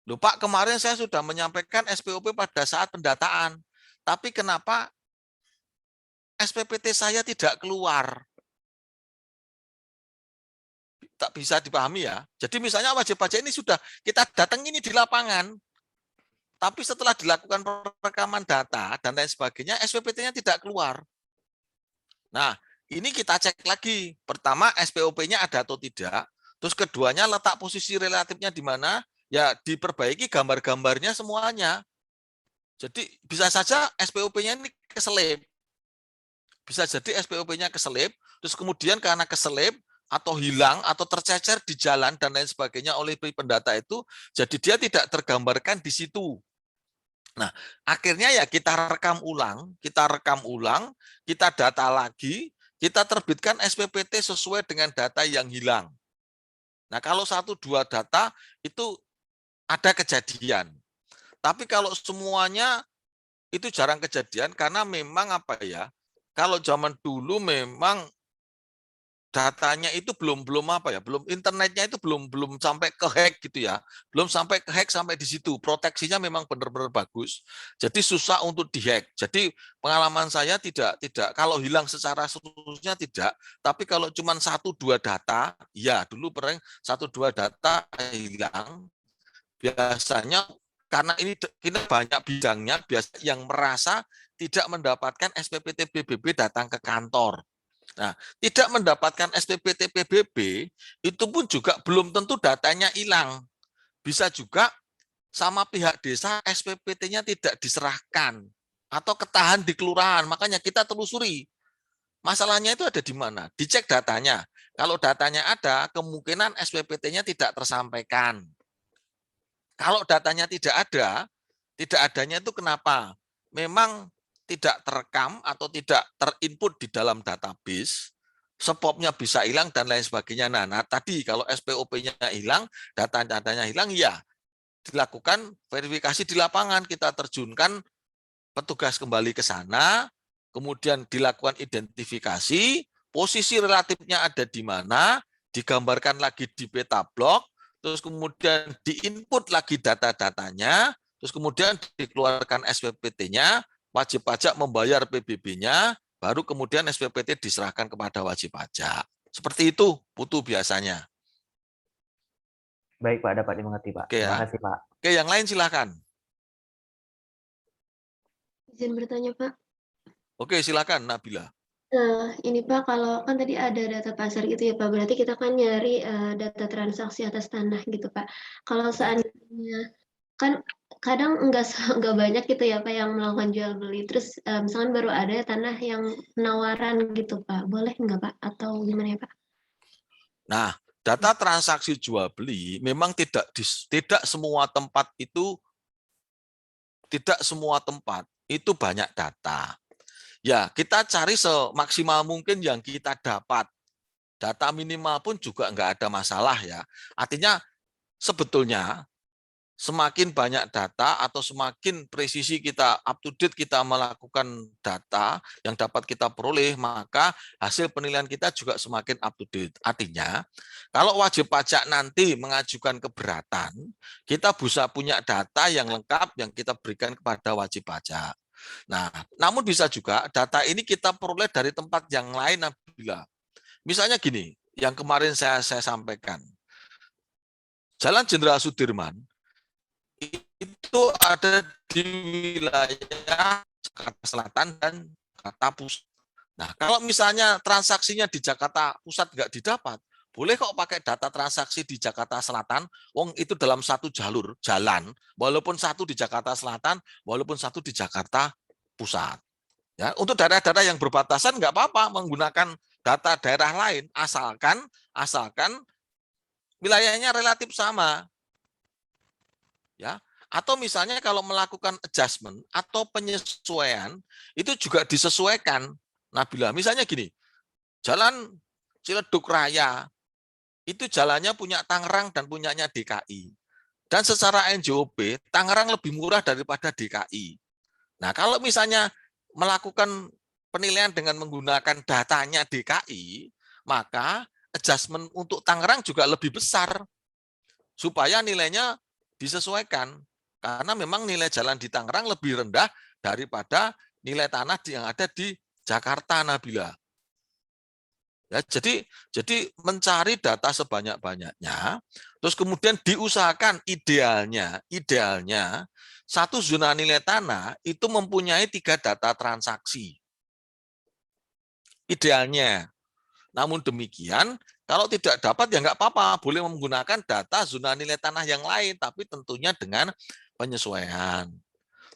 A: loh Pak kemarin saya sudah menyampaikan SPOP pada saat pendataan, tapi kenapa SPPT saya tidak keluar? Tak bisa dipahami ya. Jadi misalnya wajib pajak ini sudah kita datang ini di lapangan, tapi setelah dilakukan perekaman data dan lain sebagainya, SPPT-nya tidak keluar. Nah, ini kita cek lagi. Pertama, SPOP-nya ada atau tidak. Terus keduanya, letak posisi relatifnya di mana. Ya, diperbaiki gambar-gambarnya semuanya. Jadi, bisa saja SPOP-nya ini keselip. Bisa jadi SPOP-nya keselip, terus kemudian karena keselip, atau hilang, atau tercecer di jalan, dan lain sebagainya oleh pendata itu, jadi dia tidak tergambarkan di situ. Nah, akhirnya ya kita rekam ulang, kita data lagi, kita terbitkan SPPT sesuai dengan data yang hilang. Nah, kalau 1-2 data itu ada kejadian. Tapi kalau semuanya itu jarang kejadian karena memang apa ya? Kalau zaman dulu memang datanya itu belum apa ya, belum internetnya itu belum sampai ke hack gitu ya, belum sampai ke hack sampai di situ, proteksinya memang benar-benar bagus, jadi susah untuk dihack. Jadi pengalaman saya tidak kalau hilang secara seluruhnya tidak, tapi kalau cuma 1-2 data, ya dulu pernah 1-2 data hilang, biasanya karena ini banyak bidangnya, biasanya yang merasa tidak mendapatkan SPPT PBB datang ke kantor. Nah, tidak mendapatkan SPPT PBB, itu pun juga belum tentu datanya hilang. Bisa juga sama pihak desa SPPT-nya tidak diserahkan atau ketahan di kelurahan. Makanya kita telusuri. Masalahnya itu ada di mana? Dicek datanya. Kalau datanya ada, kemungkinan SPPT-nya tidak tersampaikan. Kalau datanya tidak adanya itu kenapa? Memang tidak terekam atau tidak terinput di dalam database, SPOP-nya bisa hilang dan lain sebagainya. Nah tadi kalau SPOP-nya hilang, data-datanya hilang, ya dilakukan verifikasi di lapangan, kita terjunkan petugas kembali ke sana, kemudian dilakukan identifikasi, posisi relatifnya ada di mana, digambarkan lagi di peta blok, terus kemudian diinput lagi data-datanya, terus kemudian dikeluarkan SPPT-nya, wajib pajak membayar PBB-nya, baru kemudian SPPT diserahkan kepada wajib pajak. Seperti itu, Putu biasanya.
B: Baik Pak, dapat dimengerti Pak.
A: Oke
B: Terima
A: ya.
B: kasih Pak.
A: Oke, yang lain silakan.
C: Izin bertanya Pak.
A: Oke, silakan Nabila.
C: Nah, ini Pak, kalau kan tadi ada data pasar gitu ya Pak, berarti kita kan nyari data transaksi atas tanah gitu Pak. Kalau seandainya kan kadang nggak banyak gitu ya Pak yang melakukan jual beli, terus misalkan baru ada tanah yang penawaran gitu Pak, boleh nggak Pak? Atau gimana ya Pak?
A: Nah, data transaksi jual beli memang tidak semua tempat itu banyak data. Ya, kita cari semaksimal mungkin yang kita dapat. Data minimal pun juga nggak ada masalah ya. Artinya sebetulnya semakin banyak data atau semakin presisi kita up to date kita melakukan data yang dapat kita peroleh, maka hasil penilaian kita juga semakin up to date. Artinya, kalau wajib pajak nanti mengajukan keberatan, kita bisa punya data yang lengkap yang kita berikan kepada wajib pajak. Nah, namun bisa juga data ini kita peroleh dari tempat yang lain apabila. Misalnya gini, yang kemarin saya sampaikan. Jalan Jenderal Sudirman itu ada di wilayah Jakarta Selatan dan Jakarta Pusat. Nah, kalau misalnya transaksinya di Jakarta Pusat nggak didapat, boleh kok pakai data transaksi di Jakarta Selatan, wong itu dalam satu jalur jalan, walaupun satu di Jakarta Selatan, walaupun satu di Jakarta Pusat. Ya, untuk daerah-daerah yang berbatasan nggak apa-apa menggunakan data daerah lain, asalkan wilayahnya relatif sama. Ya, atau misalnya kalau melakukan adjustment atau penyesuaian itu juga disesuaikan. Nabila, misalnya gini, jalan Ciledug Raya itu jalannya punya Tangerang dan punyanya DKI. Dan secara NJOP, Tangerang lebih murah daripada DKI. Nah, kalau misalnya melakukan penilaian dengan menggunakan datanya DKI, maka adjustment untuk Tangerang juga lebih besar supaya nilainya disesuaikan. Karena memang nilai jalan di Tangerang lebih rendah daripada nilai tanah yang ada di Jakarta, Nabila. Ya, jadi mencari data sebanyak-banyaknya, terus kemudian diusahakan idealnya satu zona nilai tanah itu mempunyai 3 data transaksi. Idealnya. Namun demikian, kalau tidak dapat ya nggak apa-apa, boleh menggunakan data zona nilai tanah yang lain, tapi tentunya dengan penyesuaian.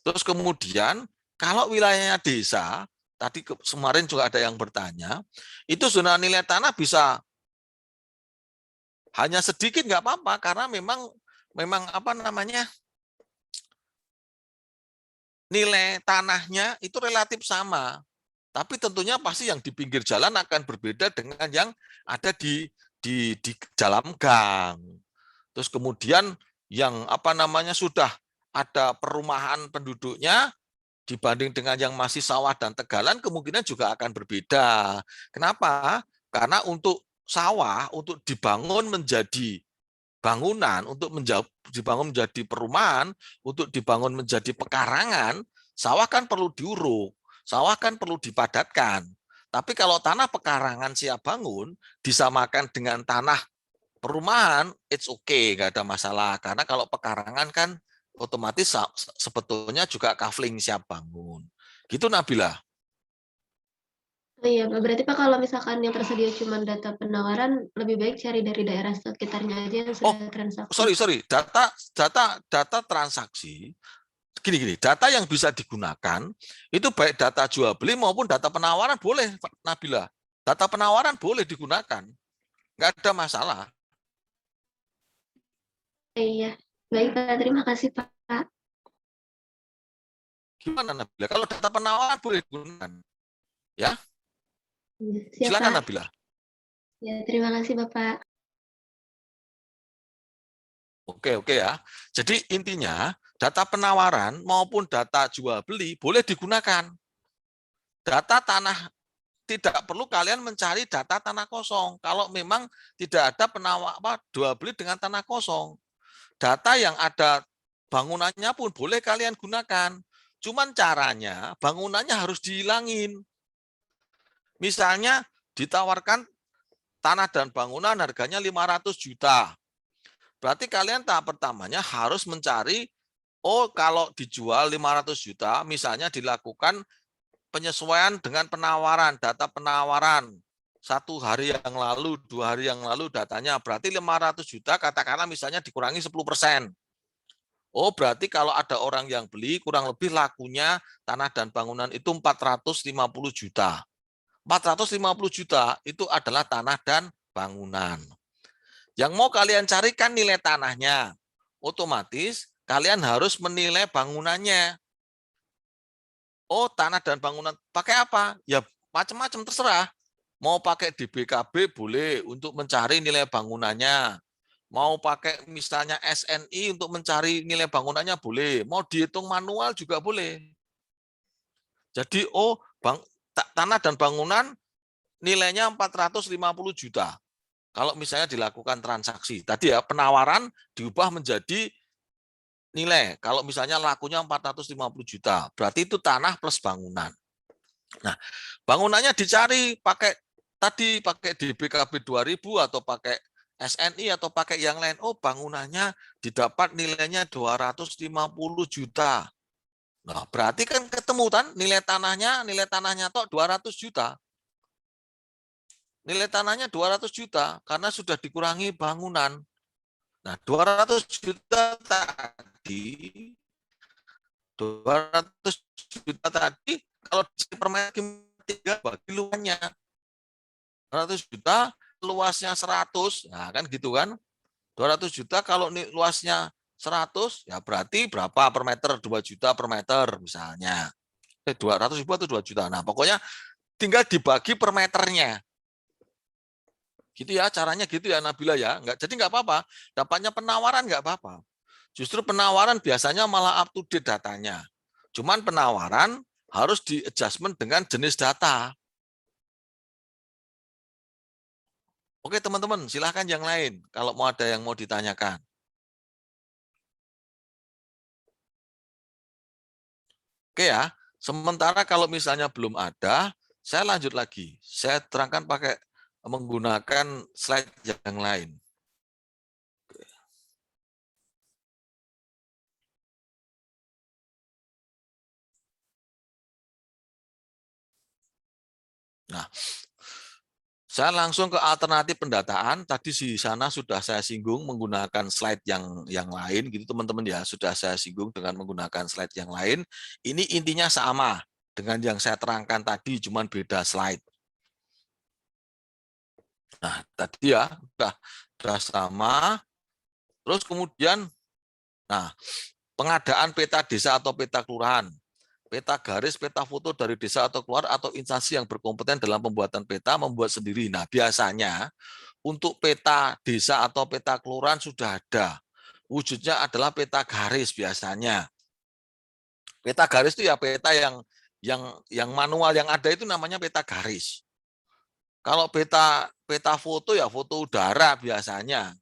A: Terus kemudian, kalau wilayahnya desa, tadi kemarin juga ada yang bertanya, itu zona nilai tanah bisa hanya sedikit nggak apa-apa, karena memang apa namanya, nilai tanahnya itu relatif sama. Tapi tentunya pasti yang di pinggir jalan akan berbeda dengan yang ada di dalam gang. Terus kemudian yang apa namanya sudah ada perumahan penduduknya dibanding dengan yang masih sawah dan tegalan kemungkinan juga akan berbeda. Kenapa? Karena untuk sawah untuk dibangun menjadi bangunan, untuk dibangun menjadi perumahan, untuk dibangun menjadi pekarangan, sawah kan perlu diuruk. Sawah kan perlu dipadatkan. Tapi kalau tanah pekarangan siap bangun, disamakan dengan tanah perumahan, it's okay, nggak ada masalah. Karena kalau pekarangan kan otomatis sebetulnya juga kafling siap bangun. Gitu Nabila.
C: Oh iya, Pak. Berarti Pak kalau misalkan yang tersedia cuma data penawaran, lebih baik cari dari daerah sekitarnya aja yang
A: Oh,
C: sudah transaksi.
A: sorry. Data transaksi gini, data yang bisa digunakan itu baik data jual beli maupun data penawaran boleh, Nabila. Data penawaran boleh digunakan, nggak ada masalah.
C: Iya, baik Pak. Terima kasih Pak.
A: Gimana Nabila? Kalau data penawaran boleh digunakan, ya
C: Iya, siap
A: silakan
C: Pak.
A: Nabila.
C: Ya, terima kasih Bapak.
A: Oke ya. Jadi intinya data penawaran maupun data jual beli boleh digunakan. Data tanah tidak perlu kalian mencari data tanah kosong kalau memang tidak ada jual beli dengan tanah kosong. Data yang ada bangunannya pun boleh kalian gunakan. Cuman caranya bangunannya harus dihilangin. Misalnya ditawarkan tanah dan bangunan harganya 500 juta. Berarti kalian tahap pertamanya harus mencari, oh kalau dijual 500 juta, misalnya dilakukan penyesuaian dengan penawaran, data penawaran. 1 hari yang lalu, 2 hari yang lalu datanya, berarti 500 juta katakanlah misalnya dikurangi 10%. Oh berarti kalau ada orang yang beli, kurang lebih lakunya tanah dan bangunan itu 450 juta. 450 juta itu adalah tanah dan bangunan. Yang mau kalian carikan nilai tanahnya, otomatis kalian harus menilai bangunannya. Oh, tanah dan bangunan pakai apa? Ya macam-macam terserah. Mau pakai DBKB boleh untuk mencari nilai bangunannya. Mau pakai misalnya SNI untuk mencari nilai bangunannya boleh. Mau dihitung manual juga boleh. Jadi tanah dan bangunan nilainya 450 juta. Kalau misalnya dilakukan transaksi. Tadi ya penawaran diubah menjadi nilai. Kalau misalnya lakunya 450 juta. Berarti itu tanah plus bangunan. Nah, bangunannya dicari pakai DBKB 2000 atau pakai SNI atau pakai yang lain. Oh, bangunannya didapat nilainya 250 juta. Nah, berarti kan ketemu kan nilai tanahnya tok 200 juta. Nilai tanahnya 200 juta karena sudah dikurangi bangunan. Nah, 200 juta tadi 200 juta tadi kalau per meter 3 bagi luasnya 200 juta luasnya 100, nah kan gitu kan. 200 juta kalau luasnya 100 ya berarti berapa per meter? 2 juta per meter misalnya. 200 ribu atau 2 juta. Nah, pokoknya tinggal dibagi per meternya. Gitu ya, caranya gitu ya Nabila ya. Jadi nggak apa-apa. Dapatnya penawaran nggak apa-apa. Justru penawaran biasanya malah up to date datanya. Cuman penawaran harus di adjustment dengan jenis data. Oke teman-teman, silahkan yang lain kalau mau ada yang mau ditanyakan. Oke ya, sementara kalau misalnya belum ada, saya lanjut lagi. Saya terangkan pakai menggunakan slide yang lain. Nah, saya langsung ke alternatif pendataan. Tadi di sana sudah saya singgung menggunakan slide yang lain, gitu teman-teman ya. Sudah saya singgung dengan menggunakan slide yang lain. Ini intinya sama dengan yang saya terangkan tadi, cuman beda slide. Nah, tadi ya sudah sama. Terus kemudian, nah pengadaan peta desa atau peta kelurahan. Peta garis, peta foto dari desa atau keluar atau instansi yang berkompeten dalam pembuatan peta membuat sendiri. Nah, biasanya untuk peta desa atau peta kelurahan sudah ada. Wujudnya adalah peta garis biasanya. Peta garis itu ya peta yang manual yang ada itu namanya peta garis. Kalau peta foto ya foto udara biasanya.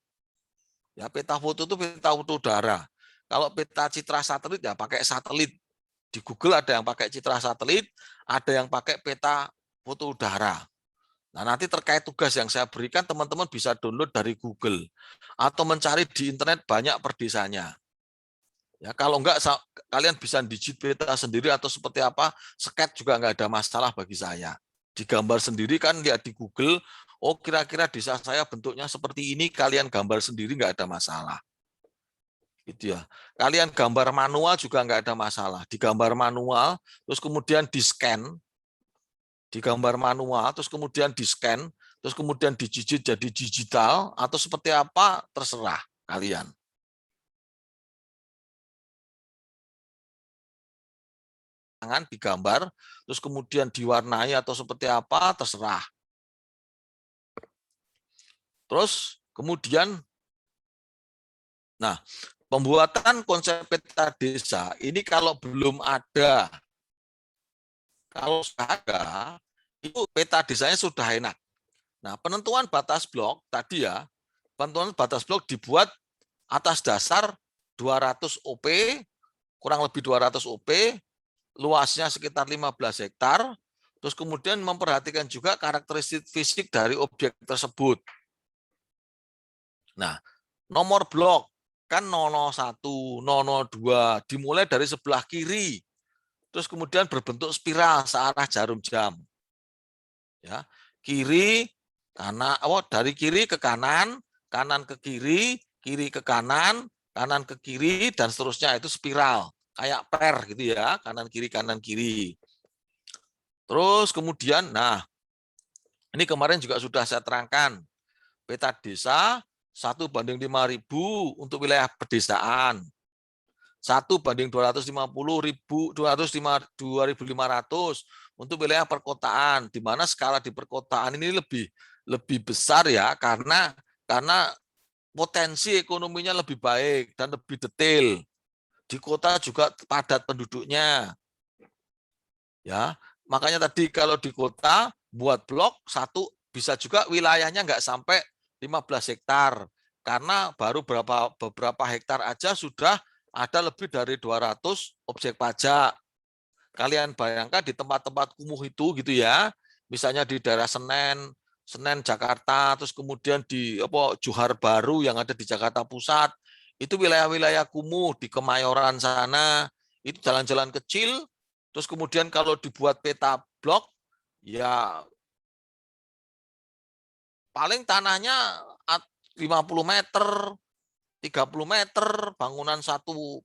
A: Ya peta foto itu peta foto udara. Kalau peta citra satelit ya pakai satelit. Di Google ada yang pakai citra satelit, ada yang pakai peta foto udara. Nah, nanti terkait tugas yang saya berikan, teman-teman bisa download dari Google atau mencari di internet banyak per desanya. Ya, kalau enggak, kalian bisa digit peta sendiri atau seperti apa, sket juga enggak ada masalah bagi saya. Digambar sendiri kan, lihat di Google, oh kira-kira desa saya bentuknya seperti ini, kalian gambar sendiri enggak ada masalah. Gitu ya. Kalian gambar manual juga enggak ada masalah. Digambar manual, terus kemudian di-scan, digambar manual, terus kemudian di-scan, terus kemudian dijijit jadi digital, atau seperti apa, terserah kalian. Digambar, terus kemudian diwarnai atau seperti apa, terserah. Terus kemudian, nah, pembuatan konsep peta desa, ini kalau belum ada, kalau sudah ada, itu peta desanya sudah enak. Nah, penentuan batas blok tadi ya, penentuan batas blok dibuat atas dasar 200 OP, kurang lebih 200 OP, luasnya sekitar 15 hektar, terus kemudian memperhatikan juga karakteristik fisik dari objek tersebut. Nah, nomor blok kan 001, 002, dimulai dari sebelah kiri, terus kemudian berbentuk spiral searah jarum jam. Ya, kiri, kanan, dari kiri ke kanan, kanan ke kiri ke kanan ke kiri, dan seterusnya itu spiral. Kayak per gitu ya, kanan kiri. Terus kemudian, nah, ini kemarin juga sudah saya terangkan. Peta desa 1:5.000 untuk wilayah pedesaan. 1:250.000, 2.500 untuk wilayah perkotaan, di mana skala di perkotaan ini lebih besar ya, karena potensi ekonominya lebih baik dan lebih detail. Di kota juga padat penduduknya. Ya, makanya tadi kalau di kota buat blok satu bisa juga wilayahnya nggak sampai 15 hektar karena baru beberapa hektar aja sudah ada lebih dari 200 objek pajak. Kalian bayangkan di tempat-tempat kumuh itu gitu ya, misalnya di daerah Senen Jakarta, terus kemudian di Johar Baru yang ada di Jakarta Pusat, itu wilayah-wilayah kumuh di Kemayoran sana, itu jalan-jalan kecil. Terus kemudian kalau dibuat peta blok, ya paling tanahnya 50 meter, 30 meter, bangunan satu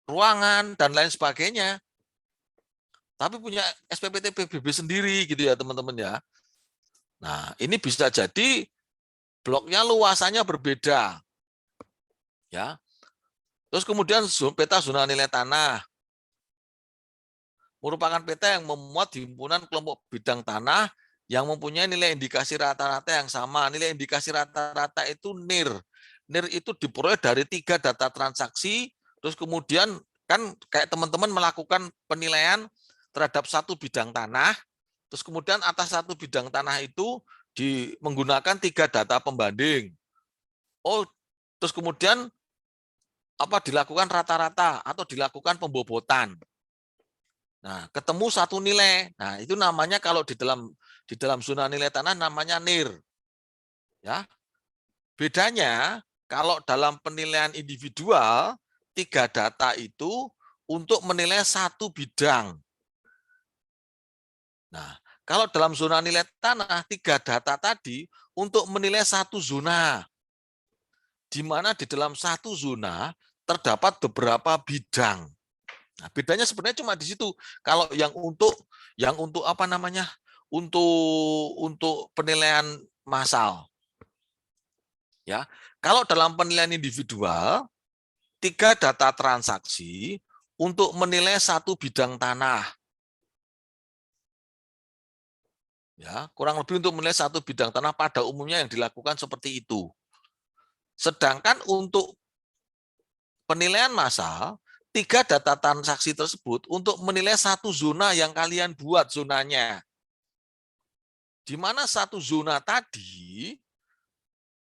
A: ruangan, dan lain sebagainya. Tapi punya SPPT PBB sendiri gitu ya teman-teman ya. Nah ini bisa jadi bloknya luasannya berbeda. Ya. Terus kemudian peta zona nilai tanah. Merupakan peta yang memuat himpunan kelompok bidang tanah yang mempunyai nilai indikasi rata-rata yang sama. Nilai indikasi rata-rata itu NIR. NIR itu diperoleh dari 3 data transaksi, terus kemudian kan kayak teman-teman melakukan penilaian terhadap satu bidang tanah, terus kemudian atas satu bidang tanah itu menggunakan 3 data pembanding. Oh, terus kemudian dilakukan rata-rata atau dilakukan pembobotan. Nah, ketemu satu nilai. Nah, itu namanya kalau di dalam zona nilai tanah namanya NIR. Ya. Bedanya kalau dalam penilaian individual 3 data itu untuk menilai satu bidang. Nah, kalau dalam zona nilai tanah 3 data tadi untuk menilai satu zona. Di mana di dalam satu zona terdapat beberapa bidang. Nah, bedanya sebenarnya cuma di situ. Kalau yang untuk apa namanya? Untuk penilaian massal. Ya. Kalau dalam penilaian individual 3 data transaksi untuk menilai satu bidang tanah. Ya, kurang lebih untuk menilai satu bidang tanah pada umumnya yang dilakukan seperti itu. Sedangkan untuk penilaian massal 3 data transaksi tersebut untuk menilai satu zona yang kalian buat zonanya. Di mana satu zona tadi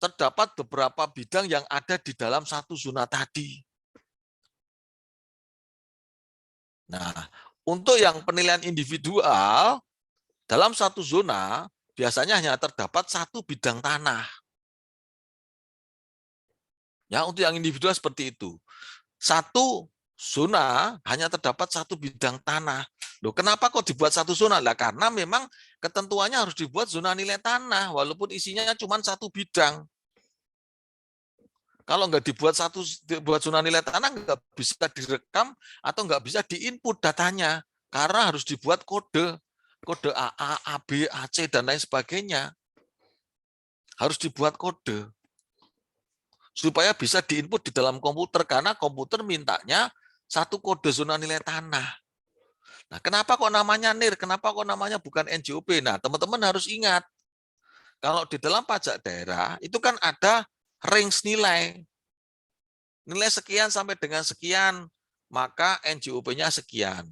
A: terdapat beberapa bidang yang ada di dalam satu zona tadi. Nah, untuk yang penilaian individual, dalam satu zona biasanya hanya terdapat satu bidang tanah. Ya, untuk yang individual seperti itu. Satu zona hanya terdapat satu bidang tanah. Loh, kenapa kok dibuat satu zona? Lah karena memang ketentuannya harus dibuat zona nilai tanah, walaupun isinya cuma satu bidang. Kalau nggak dibuat buat zona nilai tanah, nggak bisa direkam atau nggak bisa diinput datanya, karena harus dibuat kode AA, AB, AC, dan lain sebagainya. Harus dibuat kode supaya bisa diinput di dalam komputer, karena komputer mintanya satu kode zona nilai tanah. Nah, kenapa kok namanya NIR? Kenapa kok namanya bukan NJOP? Nah, teman-teman harus ingat, kalau di dalam pajak daerah itu kan ada range nilai. Nilai sekian sampai dengan sekian, maka NJOP-nya sekian.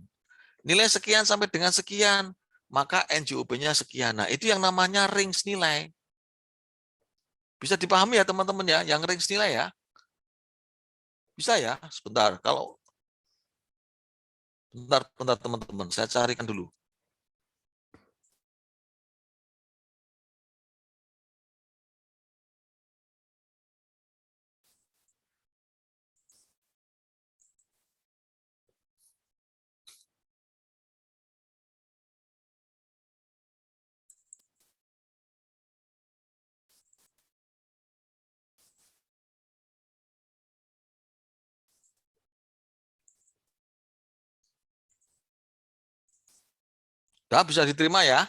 A: Nilai sekian sampai dengan sekian, maka NJOP-nya sekian. Nah, itu yang namanya range nilai. Bisa dipahami ya teman-teman ya, yang range nilai ya. Bisa ya, sebentar. Bentar teman-teman, saya carikan dulu. Nah, bisa diterima ya.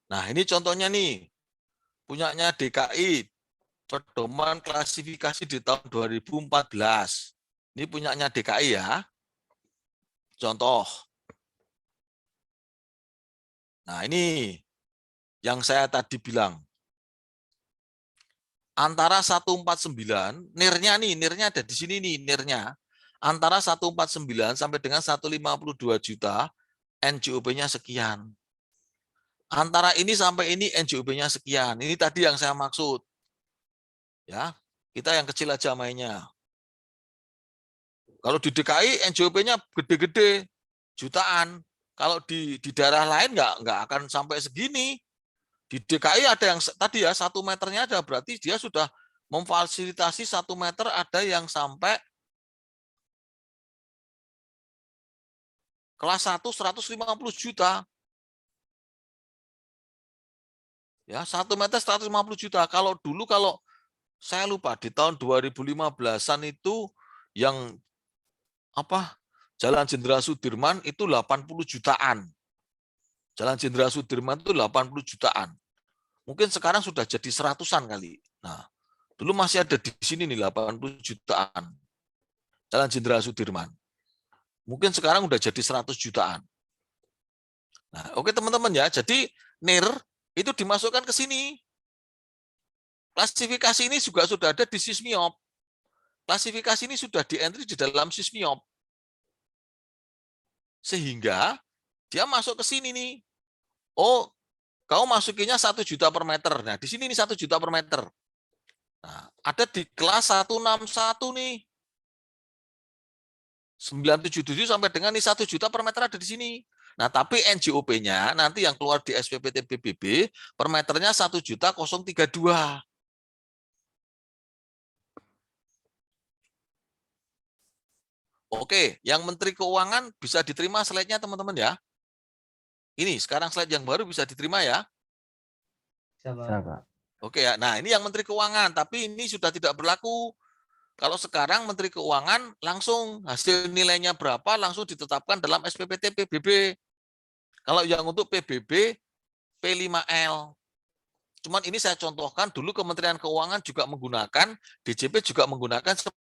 A: Nah, ini contohnya nih. Punyanya DKI. pedoman klasifikasi di tahun 2014. Ini punyanya DKI ya. Contoh. Nah, ini yang saya tadi bilang. Antara 149, nirnya ada di sini nih, nirnya. Antara 149 sampai dengan 152 juta, NJOP-nya sekian. Antara ini sampai ini NJOP-nya sekian. Ini tadi yang saya maksud. Ya, kita yang kecil aja mainnya. Kalau di DKI NJOP-nya gede-gede, jutaan. Kalau di daerah lain nggak akan sampai segini. Di DKI ada yang tadi ya 1 meternya ada, berarti dia sudah memfasilitasi 1 meter, ada yang sampai kelas 1 150 juta. Ya, 1 meter 150 juta. Kalau dulu, kalau saya lupa di tahun 2015-an itu yang apa? Jalan Jenderal Sudirman itu 80 jutaan. Jalan Jenderal Sudirman itu 80 jutaan. Mungkin sekarang sudah jadi 100-an kali. Nah, dulu masih ada di sini nih 80 jutaan. Jalan Jenderal Sudirman. Mungkin sekarang udah jadi 100 jutaan. Nah, oke teman-teman ya. Jadi NIR itu dimasukkan ke sini. Klasifikasi ini juga sudah ada di Sismiop. Klasifikasi ini sudah di-entry di dalam Sismiop. Sehingga dia masuk ke sini nih. Oh, kau masukinnya 1 juta per meter. Nah, di sini nih 1 juta per meter. Nah, ada di kelas 161 nih. 977 sampai dengan nih 1 juta per meter ada di sini. Nah, tapi NJOP-nya nanti yang keluar di SPPT PBB per meternya 1.032. Oke, yang Menteri Keuangan bisa diterima slide-nya teman-teman ya. Ini sekarang slide yang baru bisa diterima ya.
B: Bisa, Pak.
A: Oke ya. Nah, ini yang Menteri Keuangan, tapi ini sudah tidak berlaku. Kalau sekarang Menteri Keuangan langsung hasil nilainya berapa langsung ditetapkan dalam SPPT PBB. Kalau yang untuk PBB P5L. Cuman ini saya contohkan dulu Kementerian Keuangan juga menggunakan, DJP juga menggunakan seperti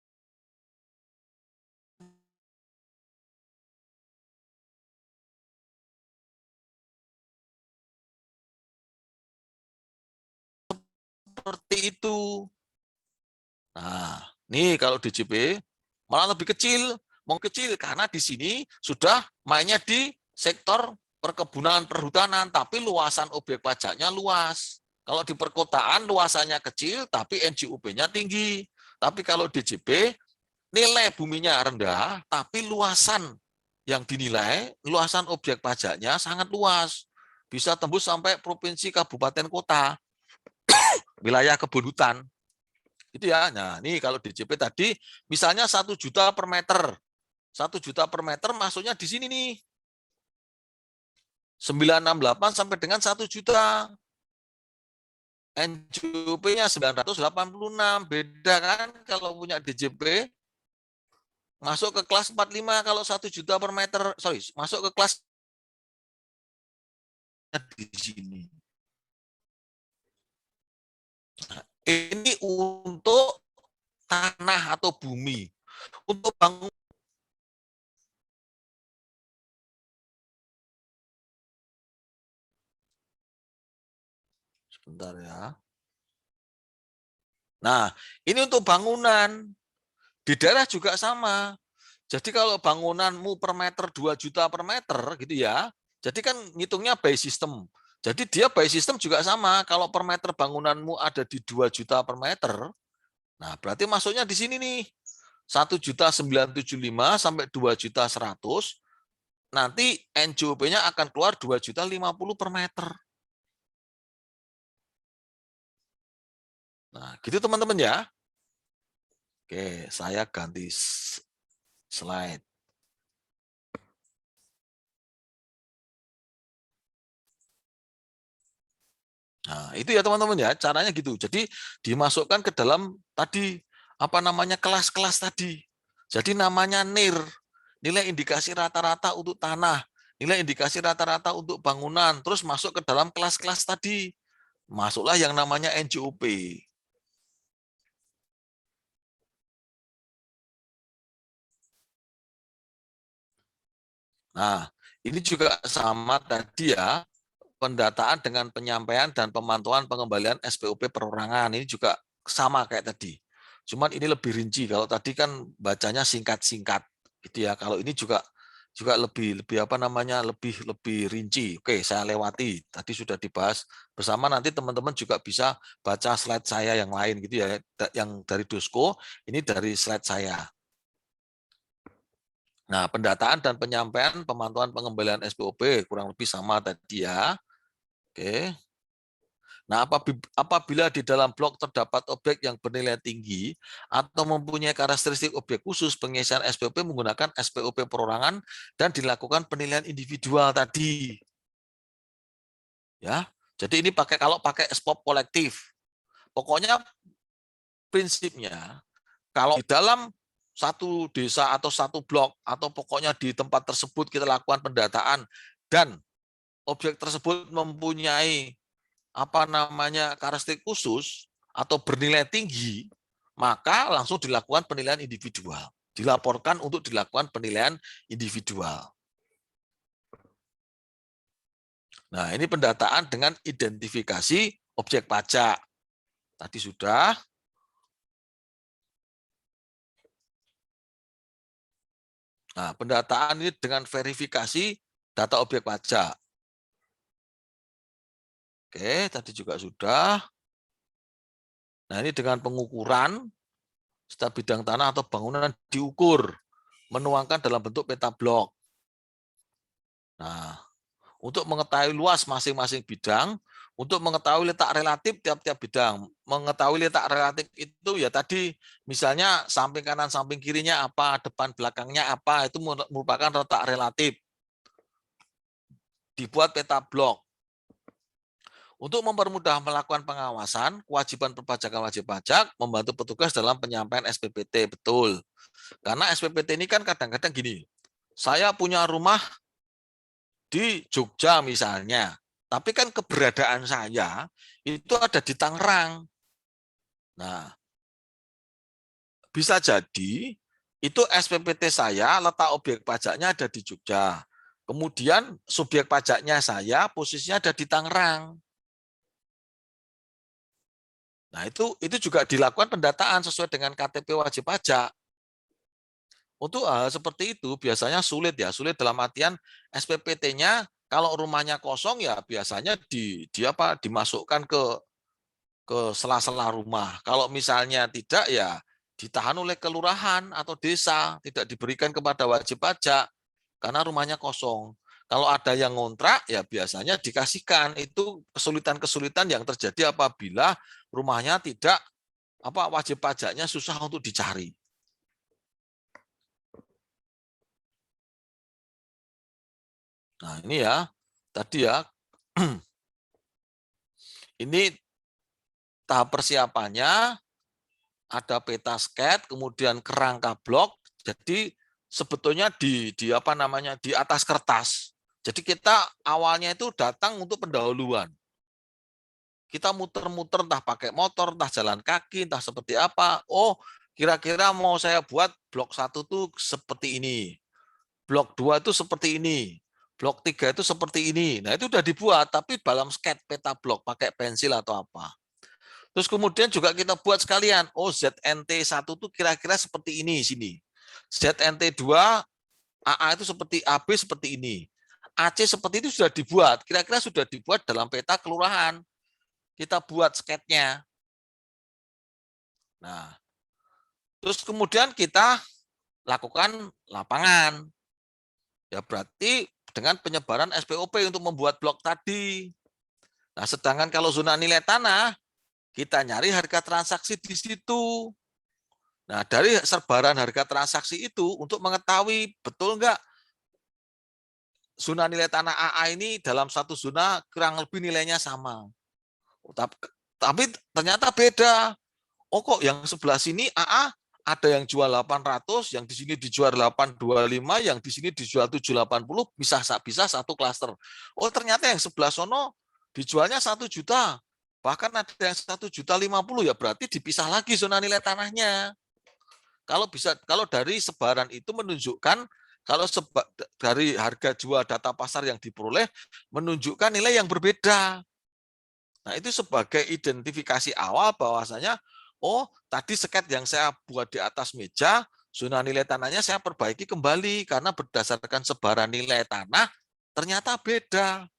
A: itu. Nah, nih kalau DJP malah lebih kecil, mau kecil karena di sini sudah mainnya di sektor perkebunan perhutanan, tapi luasan objek pajaknya luas. Kalau di perkotaan luasannya kecil, tapi NJOP-nya tinggi. Tapi kalau DJP nilai buminya rendah, tapi luasan yang dinilai, luasan objek pajaknya sangat luas. Bisa tembus sampai provinsi, kabupaten, kota, wilayah kebun hutan. Itu ya. Nah, ini kalau DJP tadi misalnya 1 juta per meter. 1 juta per meter masuknya di sini nih. 968 sampai dengan 1 juta. NJOP-nya 986. Beda kan kalau punya DJP. Masuk ke kelas 45 kalau 1 juta per meter. Sorry, masuk ke kelas di sini. Nah, ini untuk tanah atau bumi. Untuk bangun sebentar ya. Nah, ini untuk bangunan. Di daerah juga sama. Jadi kalau bangunanmu per meter 2 juta per meter gitu ya. Jadi kan ngitungnya by system. Jadi dia by system juga sama. Kalau per meter bangunanmu ada di 2 juta per meter, nah berarti masuknya di sini nih. 1.975 sampai 2.100. Nanti NJOP-nya akan keluar 2.050 per meter. Nah, gitu teman-teman ya. Oke, saya ganti slide. Nah, itu ya teman-teman ya, caranya gitu. Jadi dimasukkan ke dalam tadi apa namanya kelas-kelas tadi. Jadi namanya NIR, nilai indikasi rata-rata untuk tanah, nilai indikasi rata-rata untuk bangunan, terus masuk ke dalam kelas-kelas tadi. Masuklah yang namanya NJOP. Nah, ini juga sama tadi ya, pendataan dengan penyampaian dan pemantauan pengembalian SPOP perorangan. Ini juga sama kayak tadi. Cuman ini lebih rinci. Kalau tadi kan bacanya singkat-singkat gitu ya. Kalau ini juga lebih apa namanya lebih rinci. Oke, saya lewati. Tadi sudah dibahas bersama, nanti teman-teman juga bisa baca slide saya yang lain gitu ya. Yang dari Dosko, ini dari slide saya. Nah, pendataan dan penyampaian pemantauan pengembalian SPOP kurang lebih sama tadi ya. Oke. Nah, apabila di dalam blok terdapat objek yang bernilai tinggi atau mempunyai karakteristik objek khusus, pengisian SPOP menggunakan SPOP perorangan dan dilakukan penilaian individual tadi. Ya. Jadi ini kalau pakai SPOP kolektif. Pokoknya prinsipnya kalau di dalam satu desa atau satu blok atau pokoknya di tempat tersebut kita lakukan pendataan dan objek tersebut mempunyai apa namanya karakteristik khusus atau bernilai tinggi, maka langsung dilakukan penilaian individual. Dilaporkan untuk dilakukan penilaian individual. Nah, ini pendataan dengan identifikasi objek pajak. Tadi sudah. Nah, pendataan ini dengan verifikasi data objek pajak. Oke, tadi juga sudah. Nah, ini dengan pengukuran setiap bidang tanah atau bangunan diukur, menuangkan dalam bentuk peta blok. Nah, untuk mengetahui luas masing-masing bidang, untuk mengetahui letak relatif tiap-tiap bidang. Mengetahui letak relatif itu ya tadi, misalnya samping kanan, samping kirinya apa, depan belakangnya apa, itu merupakan letak relatif. Dibuat peta blok. Untuk mempermudah melakukan pengawasan, kewajiban perpajakan wajib pajak membantu petugas dalam penyampaian SPPT, betul. Karena SPPT ini kan kadang-kadang gini, saya punya rumah di Jogja misalnya, tapi kan keberadaan saya itu ada di Tangerang. Nah, bisa jadi itu SPPT saya, letak objek pajaknya ada di Jogja. Kemudian subjek pajaknya saya posisinya ada di Tangerang. Nah, itu juga dilakukan pendataan sesuai dengan KTP wajib pajak. Untuk hal seperti itu biasanya sulit ya, sulit dalam artian SPPT-nya kalau rumahnya kosong ya biasanya dimasukkan ke sela-sela rumah. Kalau misalnya tidak ya ditahan oleh kelurahan atau desa, tidak diberikan kepada wajib pajak karena rumahnya kosong. Kalau ada yang ngontrak ya biasanya dikasihkan. Itu kesulitan-kesulitan yang terjadi apabila rumahnya tidak wajib pajaknya susah untuk dicari. Nah, ini ya. Tadi ya. Ini tahap persiapannya ada peta sket, kemudian kerangka blok. Jadi sebetulnya di atas kertas. Jadi kita awalnya itu datang untuk pendahuluan. Kita muter-muter entah pakai motor, entah jalan kaki, entah seperti apa. Oh, kira-kira mau saya buat blok 1 tuh seperti ini. Blok 2 itu seperti ini. Blok 3 itu seperti ini. Nah, itu udah dibuat tapi dalam sket peta blok pakai pensil atau apa. Terus kemudian juga kita buat sekalian. Oh, ZNT1 tuh kira-kira seperti ini sini. ZNT2 AA itu seperti AB seperti ini. AC seperti itu sudah dibuat. Kira-kira sudah dibuat dalam peta kelurahan. Kita buat sketnya. Nah, terus kemudian kita lakukan lapangan. Ya berarti dengan penyebaran SPOP untuk membuat blok tadi. Nah, sedangkan kalau zona nilai tanah, kita nyari harga transaksi di situ. Nah, dari sebaran harga transaksi itu untuk mengetahui betul enggak zona nilai tanah AA ini dalam satu zona kurang lebih nilainya sama. Tapi ternyata beda. Oh kok yang sebelah sini AA ada yang jual 800, yang di sini dijual 825, yang di sini dijual 780, bisa satu klaster. Oh ternyata yang sebelah sono dijualnya 1 juta. Bahkan ada yang 1.050.000 ya berarti dipisah lagi zona nilai tanahnya. Kalau dari sebaran itu menunjukkan Kalau dari harga jual data pasar yang diperoleh menunjukkan nilai yang berbeda. Nah, itu sebagai identifikasi awal bahwasanya, oh, tadi sket yang saya buat di atas meja, zona nilai tanahnya saya perbaiki kembali karena berdasarkan sebaran nilai tanah ternyata beda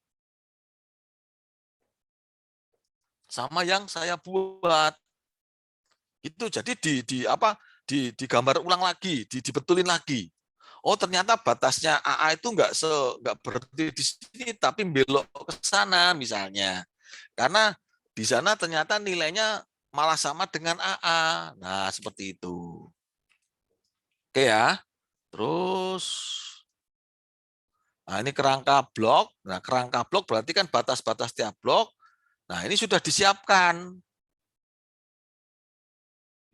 A: sama yang saya buat. Itu jadi digambar ulang lagi, dibetulin lagi. Oh, ternyata batasnya AA itu nggak berhenti di sini tapi belok ke sana misalnya. Karena di sana ternyata nilainya malah sama dengan AA. Nah, seperti itu. Oke ya. Terus, nah ini kerangka blok. Nah, kerangka blok berarti kan batas-batas tiap blok. Nah, ini sudah disiapkan.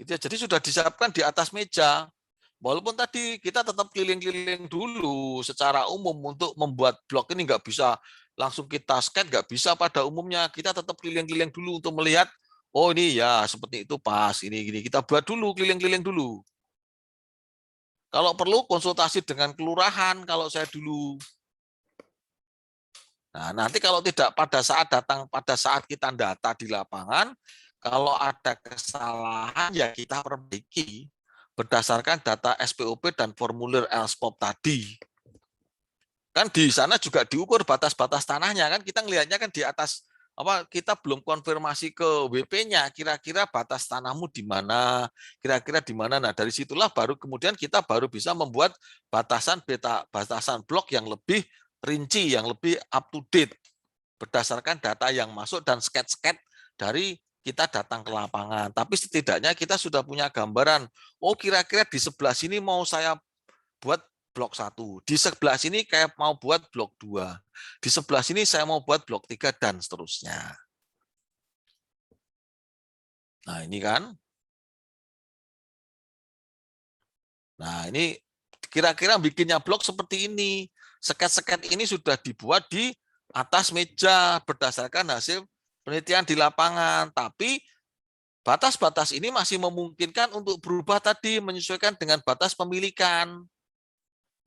A: Jadi sudah disiapkan di atas meja. Walaupun tadi kita tetap keliling-keliling dulu secara umum untuk membuat blok ini nggak bisa langsung kita scan, nggak bisa pada umumnya. Kita tetap keliling-keliling dulu untuk melihat, oh ini ya seperti itu pas, ini gini. Kita buat dulu, keliling-keliling dulu. Kalau perlu konsultasi dengan kelurahan, kalau saya dulu. Nah, nanti kalau tidak pada saat kita data di lapangan, kalau ada kesalahan ya kita perbaiki berdasarkan data SPOP dan formulir LSPOP tadi. Kan di sana juga diukur batas-batas tanahnya kan, kita ngelihatnya kan di atas kita belum konfirmasi ke WP-nya kira-kira batas tanahmu di mana, kira-kira di mana. Nah, dari situlah baru kemudian kita baru bisa membuat batasan blok yang lebih rinci, yang lebih up to date berdasarkan data yang masuk dan sket-sket dari kita datang ke lapangan. Tapi setidaknya kita sudah punya gambaran, oh kira-kira di sebelah sini mau saya buat blok 1, di sebelah sini kayak mau buat blok 2, di sebelah sini saya mau buat blok 3, dan seterusnya. Nah ini kan. Nah ini kira-kira bikinnya blok seperti ini. Sket-sket ini sudah dibuat di atas meja berdasarkan hasil penelitian di lapangan. Tapi batas-batas ini masih memungkinkan untuk berubah tadi, menyesuaikan dengan batas pemilikan.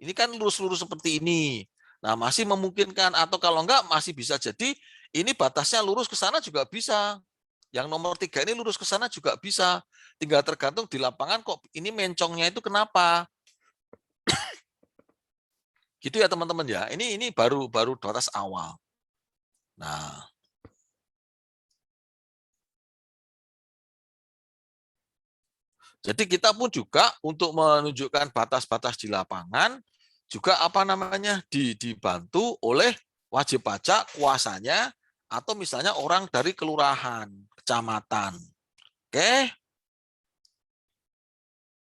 A: Ini kan lurus-lurus seperti ini. Nah, masih memungkinkan, atau kalau enggak masih bisa jadi ini batasnya lurus ke sana juga bisa. Yang nomor 3 ini lurus ke sana juga bisa. Tinggal tergantung di lapangan kok ini mencongnya itu kenapa. Gitu ya teman-teman ya. Ini baru batas awal. Nah, jadi kita pun juga untuk menunjukkan batas-batas di lapangan juga dibantu oleh wajib pajak kuasanya atau misalnya orang dari kelurahan, kecamatan. Oke.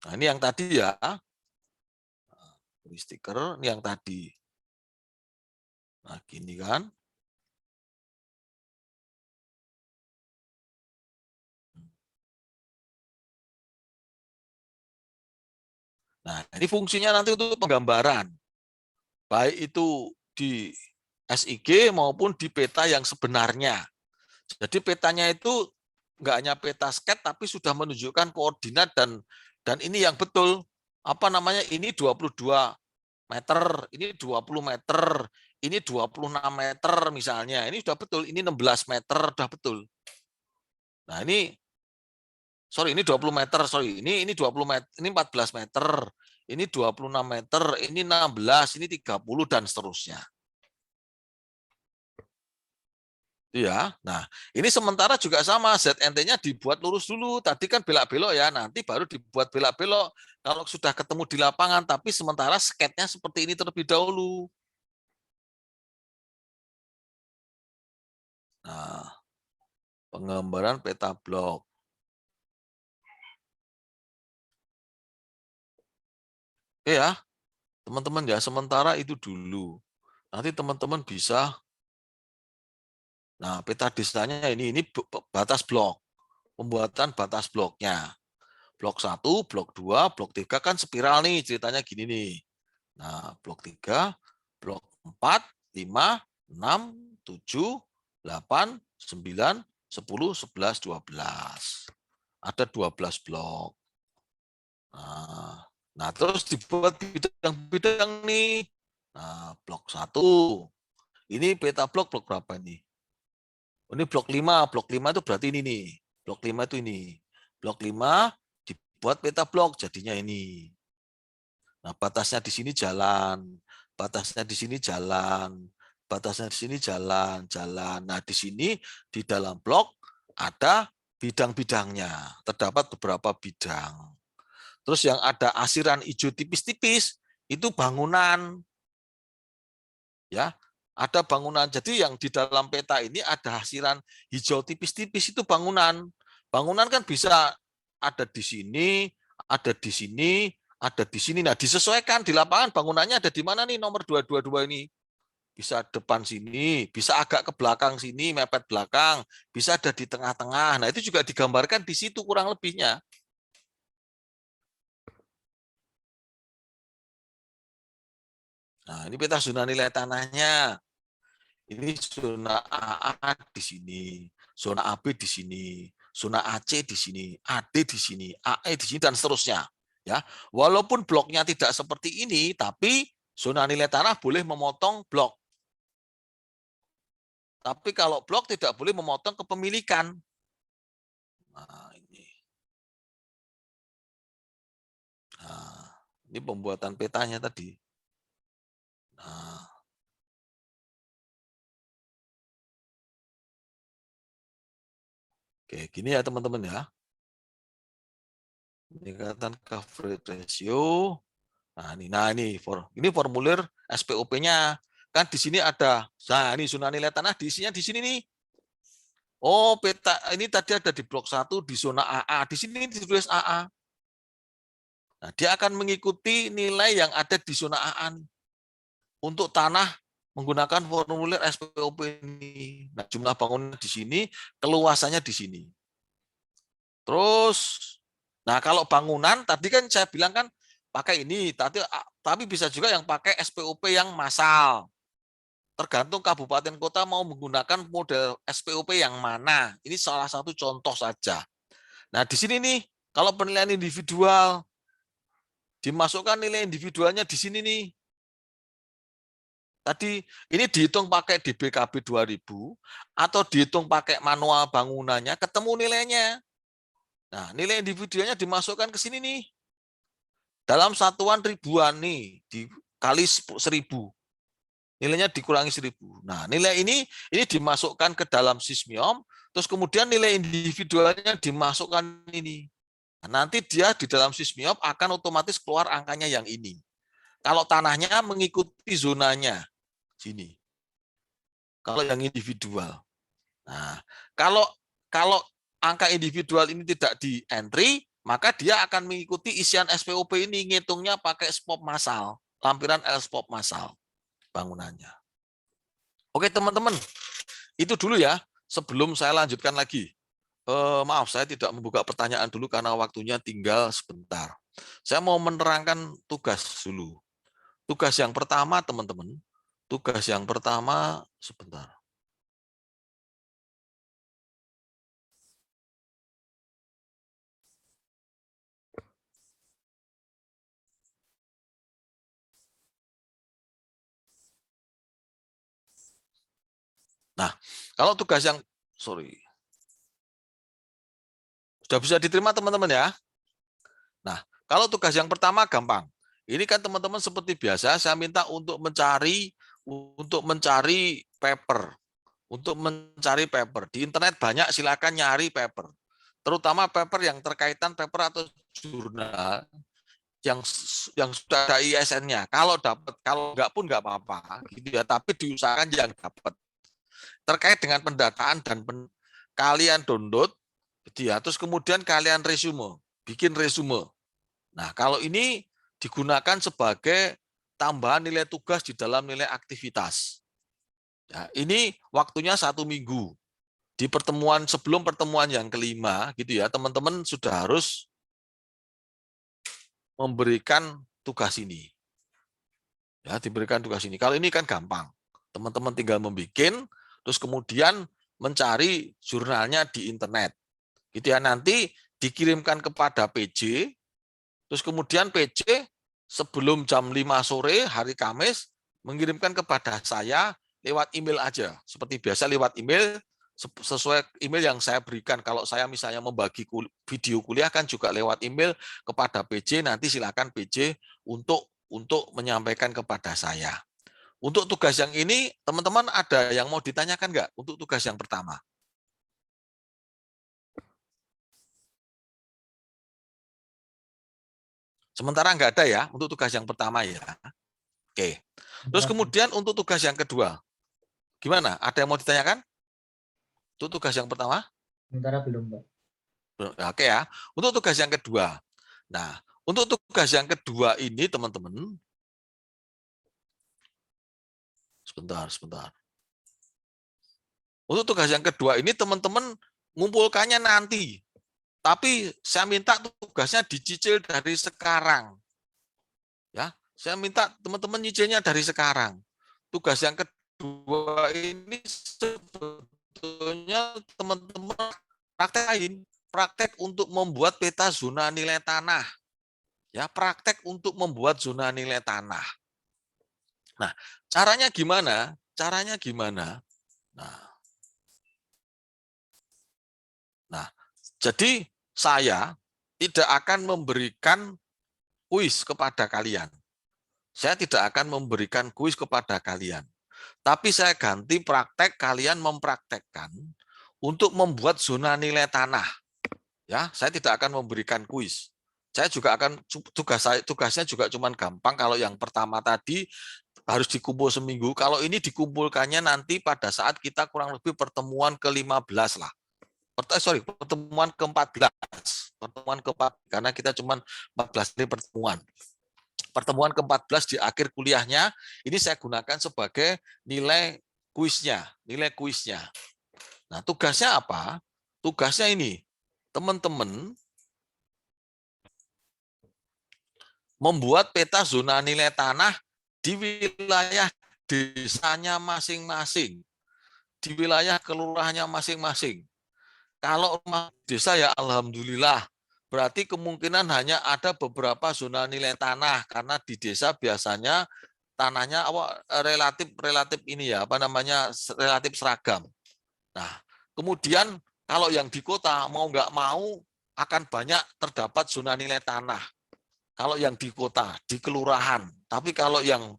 A: Nah, ini yang tadi ya. Ini stiker, ini yang tadi. Nah, gini kan. Nah, ini fungsinya nanti untuk penggambaran. Baik itu di SIG maupun di peta yang sebenarnya. Jadi petanya itu nggak hanya peta sket, tapi sudah menunjukkan koordinat dan ini yang betul. Ini 22 meter, ini 20 meter, ini 26 meter misalnya. Ini sudah betul, ini 16 meter, sudah betul. Nah, ini 20 meter, ini 20 meter, ini 14 meter, ini 26 meter, ini 16, ini 30 dan seterusnya. Ya, nah ini sementara juga sama, ZNT-nya dibuat lurus dulu, tadi kan belok-belok ya, nanti baru dibuat belok-belok kalau sudah ketemu di lapangan, tapi sementara sketnya seperti ini terlebih dahulu. Nah, penggambaran peta blok. Oke ya, teman-teman ya, sementara itu dulu. Nanti teman-teman bisa, nah peta desanya ini batas blok, pembuatan batas bloknya. Blok 1, blok 2, blok 3 kan spiral nih, ceritanya gini nih. Nah, blok 3, blok 4, 5, 6, 7, 8, 9, 10, 11, 12. Ada 12 blok. Nah, Nah, terus dibuat bidang-bidang nih. Nah, blok 1. Ini peta blok berapa ini? Ini blok 5. Blok 5 itu berarti ini nih. Blok 5 itu ini. Blok 5 dibuat peta blok, jadinya ini. Nah, batasnya di sini jalan. Batasnya di sini jalan. Batasnya di sini jalan. Nah, di sini di dalam blok ada bidang-bidangnya. Terdapat beberapa bidang. Terus yang ada asiran hijau tipis-tipis, itu bangunan. Ya, ada bangunan. Jadi yang di dalam peta ini ada hasiran hijau tipis-tipis itu bangunan. Bangunan kan bisa ada di sini, ada di sini, ada di sini. Nah, disesuaikan di lapangan bangunannya ada di mana nih nomor 222 ini. Bisa depan sini, bisa agak ke belakang sini, mepet belakang, bisa ada di tengah-tengah. Nah, itu juga digambarkan di situ kurang lebihnya. Nah, ini peta zona nilai tanahnya. Ini zona AA di sini, zona AB di sini, zona AC di sini, AD di sini, AE di sini, dan seterusnya. Ya, walaupun bloknya tidak seperti ini, tapi zona nilai tanah boleh memotong blok. Tapi kalau blok tidak boleh memotong kepemilikan. Nah, ini. Nah, ini pembuatan petanya tadi. Nah, oke, gini ya teman-teman ya. Peningkatan coverage ratio. Nah ini formulir SPOP-nya. Kan di sini ada, nah ini zona nilai tanah diisinya di sini nih. Oh, peta ini tadi ada di blok 1 di zona AA. Di sini ditulis AA. Nah, dia akan mengikuti nilai yang ada di zona AA nih. Untuk tanah menggunakan formulir SPOP ini. Nah, jumlah bangunan di sini, keluasannya di sini. Terus, nah kalau bangunan tadi kan saya bilang kan pakai ini, tapi bisa juga yang pakai SPOP yang massal. Tergantung kabupaten kota mau menggunakan model SPOP yang mana. Ini salah satu contoh saja. Nah, di sini nih, kalau penilaian individual, dimasukkan nilai individualnya di sini nih. Tadi ini dihitung pakai DBKB 2000 atau dihitung pakai manual bangunannya, ketemu nilainya. Nah, nilai individualnya dimasukkan ke sini nih. Dalam satuan ribuan nih, dikali 1000. Nilainya dikurangi 1000. Nah, nilai ini dimasukkan ke dalam sismium, terus kemudian nilai individualnya dimasukkan ini. Nah, nanti dia di dalam sismium akan otomatis keluar angkanya yang ini. Kalau tanahnya mengikuti zonanya, sini. Kalau yang individual. Nah, kalau angka individual ini tidak di entry, maka dia akan mengikuti isian SPOP ini, ngitungnya pakai SPOP massal, lampiran LSPOP massal bangunannya. Oke teman-teman, itu dulu ya sebelum saya lanjutkan lagi. Maaf, saya tidak membuka pertanyaan dulu karena waktunya tinggal sebentar. Saya mau menerangkan tugas dulu. Tugas yang pertama teman-teman, tugas yang pertama sebentar. Nah, kalau tugas yang, sudah bisa diterima teman-teman ya. Nah, kalau tugas yang pertama gampang. Ini kan teman-teman seperti biasa, saya minta untuk mencari paper. Untuk mencari paper. Di internet banyak, silakan nyari paper. Terutama paper yang terkaitan paper atau jurnal yang sudah ada ISN-nya. Kalau dapat, kalau enggak pun enggak apa-apa gitu ya, tapi diusahakan yang dapat. Terkait dengan pendataan dan kalian download gitu ya, terus kemudian kalian resume, bikin resume. Nah, kalau ini digunakan sebagai tambahan nilai tugas di dalam nilai aktivitas. Ya, ini waktunya 1 minggu. Di pertemuan sebelum pertemuan yang kelima, gitu ya, teman-teman sudah harus memberikan tugas ini. Ya, diberikan tugas ini. Kalau ini kan gampang. Teman-teman tinggal membuat, terus kemudian mencari jurnalnya di internet. Gitu ya, nanti dikirimkan kepada PJ, Terus kemudian PJ sebelum jam 5 sore hari Kamis mengirimkan kepada saya lewat email aja. Seperti biasa lewat email, sesuai email yang saya berikan. Kalau saya misalnya membagi video kuliah kan juga lewat email kepada PJ, nanti silakan PJ untuk menyampaikan kepada saya. Untuk tugas yang ini, teman-teman ada yang mau ditanyakan nggak untuk tugas yang pertama? Sementara nggak ada ya untuk tugas yang pertama ya. Oke. Terus kemudian untuk tugas yang kedua, gimana? Ada yang mau ditanyakan? Untuk tugas yang pertama?
D: Sementara belum, Pak.
A: Oke ya. Untuk tugas yang kedua. Nah, untuk tugas yang kedua ini teman-teman, sebentar. Untuk tugas yang kedua ini teman-teman ngumpulkannya nanti. Tapi saya minta tugasnya dicicil dari sekarang. Ya, saya minta teman-teman nyicilnya dari sekarang. Tugas yang kedua ini sebetulnya teman-teman praktek untuk membuat peta zona nilai tanah. Ya, praktek untuk membuat zona nilai tanah. Nah, caranya gimana? Nah, jadi saya tidak akan memberikan kuis kepada kalian. Saya tidak akan memberikan kuis kepada kalian. Tapi saya ganti praktek, kalian mempraktekkan untuk membuat zona nilai tanah. Ya, saya tidak akan memberikan kuis. Saya juga akan tugasnya juga cuman gampang. Kalau yang pertama tadi harus dikumpul seminggu. Kalau ini dikumpulkannya nanti pada saat kita kurang lebih pertemuan ke-15 lah. Pertemuan ke-14. Pertemuan ke-14 karena kita cuma 14 kali pertemuan. Pertemuan ke-14 di akhir kuliahnya ini saya gunakan sebagai nilai kuisnya. Nah, tugasnya apa? Tugasnya ini, teman-teman membuat peta zona nilai tanah di wilayah desanya masing-masing, di wilayah kelurahannya masing-masing. Kalau rumah desa ya alhamdulillah, berarti kemungkinan hanya ada beberapa zona nilai tanah karena di desa biasanya tanahnya relatif ini ya, relatif seragam. Nah, kemudian kalau yang di kota mau nggak mau akan banyak terdapat zona nilai tanah. Kalau yang di kota, di kelurahan. Tapi kalau yang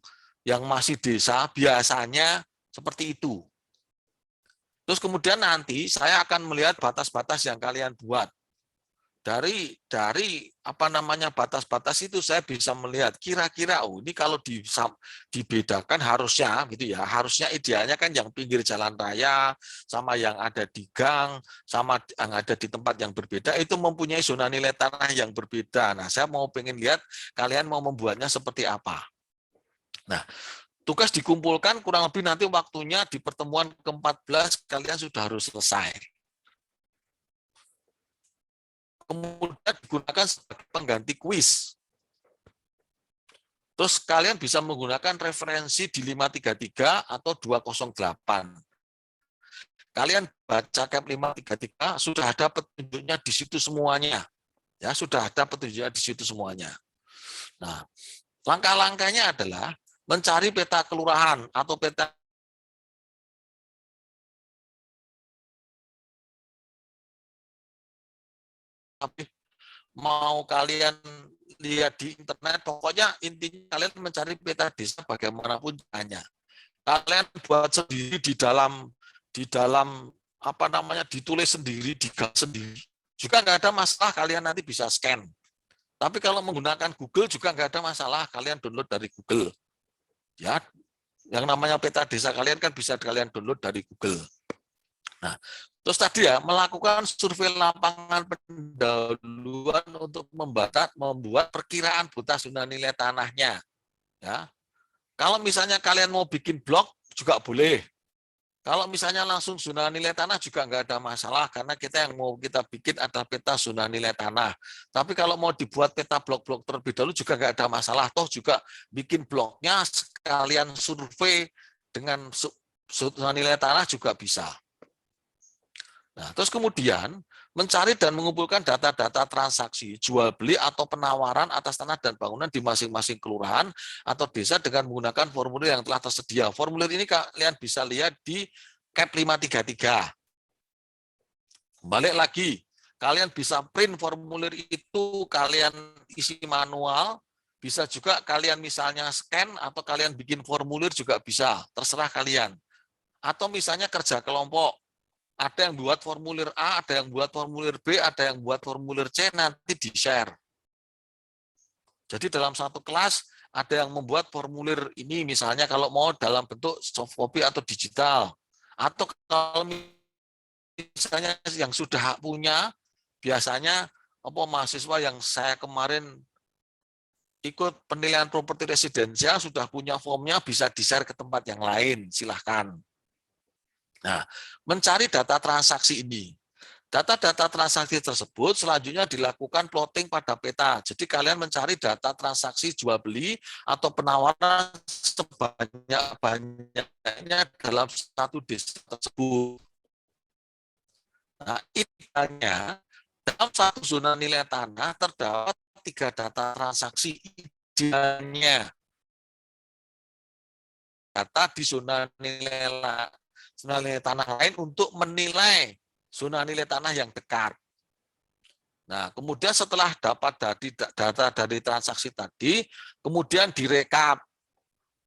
A: masih desa biasanya seperti itu. Terus kemudian nanti saya akan melihat batas-batas yang kalian buat. Dari batas-batas itu saya bisa melihat kira-kira ini kalau dibedakan harusnya gitu ya. Harusnya idealnya kan yang pinggir jalan raya sama yang ada di gang sama yang ada di tempat yang berbeda itu mempunyai zona nilai tanah yang berbeda. Nah, saya pengen lihat kalian mau membuatnya seperti apa. Nah, tugas dikumpulkan kurang lebih nanti waktunya di pertemuan ke-14 kalian sudah harus selesai. Kemudian digunakan sebagai pengganti kuis. Terus kalian bisa menggunakan referensi di 533 atau 208. Kalian baca CAP 533 sudah ada petunjuknya di situ semuanya. Ya, sudah ada petunjuknya di situ semuanya. Nah, langkah-langkahnya adalah mencari peta kelurahan atau peta mau kalian lihat di internet, pokoknya intinya kalian mencari peta desa bagaimanapun caranya. Kalian buat sendiri di dalam ditulis sendiri, digas sendiri. Juga nggak ada masalah, kalian nanti bisa scan. Tapi kalau menggunakan Google juga nggak ada masalah, kalian download dari Google. Ya, yang namanya peta desa kalian kan bisa kalian download dari Google. Nah, terus tadi ya melakukan survei lapangan pendahuluan untuk membuat perkiraan batas zona nilai tanahnya. Ya, kalau misalnya kalian mau bikin blog juga boleh. Kalau misalnya langsung zona nilai tanah juga nggak ada masalah karena yang mau kita bikin adalah peta zona nilai tanah. Tapi kalau mau dibuat peta blok-blok terlebih dahulu juga nggak ada masalah. Toh juga bikin blognya sekalian survei dengan zona nilai tanah juga bisa. Nah, terus kemudian mencari dan mengumpulkan data-data transaksi, jual beli atau penawaran atas tanah dan bangunan di masing-masing kelurahan atau desa dengan menggunakan formulir yang telah tersedia. Formulir ini kalian bisa lihat di CAP 533. Balik lagi, kalian bisa print formulir itu, kalian isi manual, bisa juga kalian misalnya scan atau kalian bikin formulir juga bisa, terserah kalian. Atau misalnya kerja kelompok, ada yang buat formulir A, ada yang buat formulir B, ada yang buat formulir C, nanti di-share. Jadi dalam satu kelas ada yang membuat formulir ini misalnya kalau mau dalam bentuk soft copy atau digital. Atau kalau misalnya yang sudah punya, biasanya mahasiswa yang saya kemarin ikut penilaian properti residensial sudah punya formnya, bisa di-share ke tempat yang lain, silahkan. Nah, mencari data transaksi ini. Data-data transaksi tersebut selanjutnya dilakukan plotting pada peta. Jadi kalian mencari data transaksi jual beli atau penawaran sebanyak-banyaknya dalam satu desa tersebut. Nah, idealnya dalam satu zona nilai tanah terdapat 3 data transaksi idealnya. Data di zona nilai tanah lain untuk menilai zona nilai tanah yang dekat. Nah, kemudian setelah dapat data dari transaksi tadi, kemudian direkap,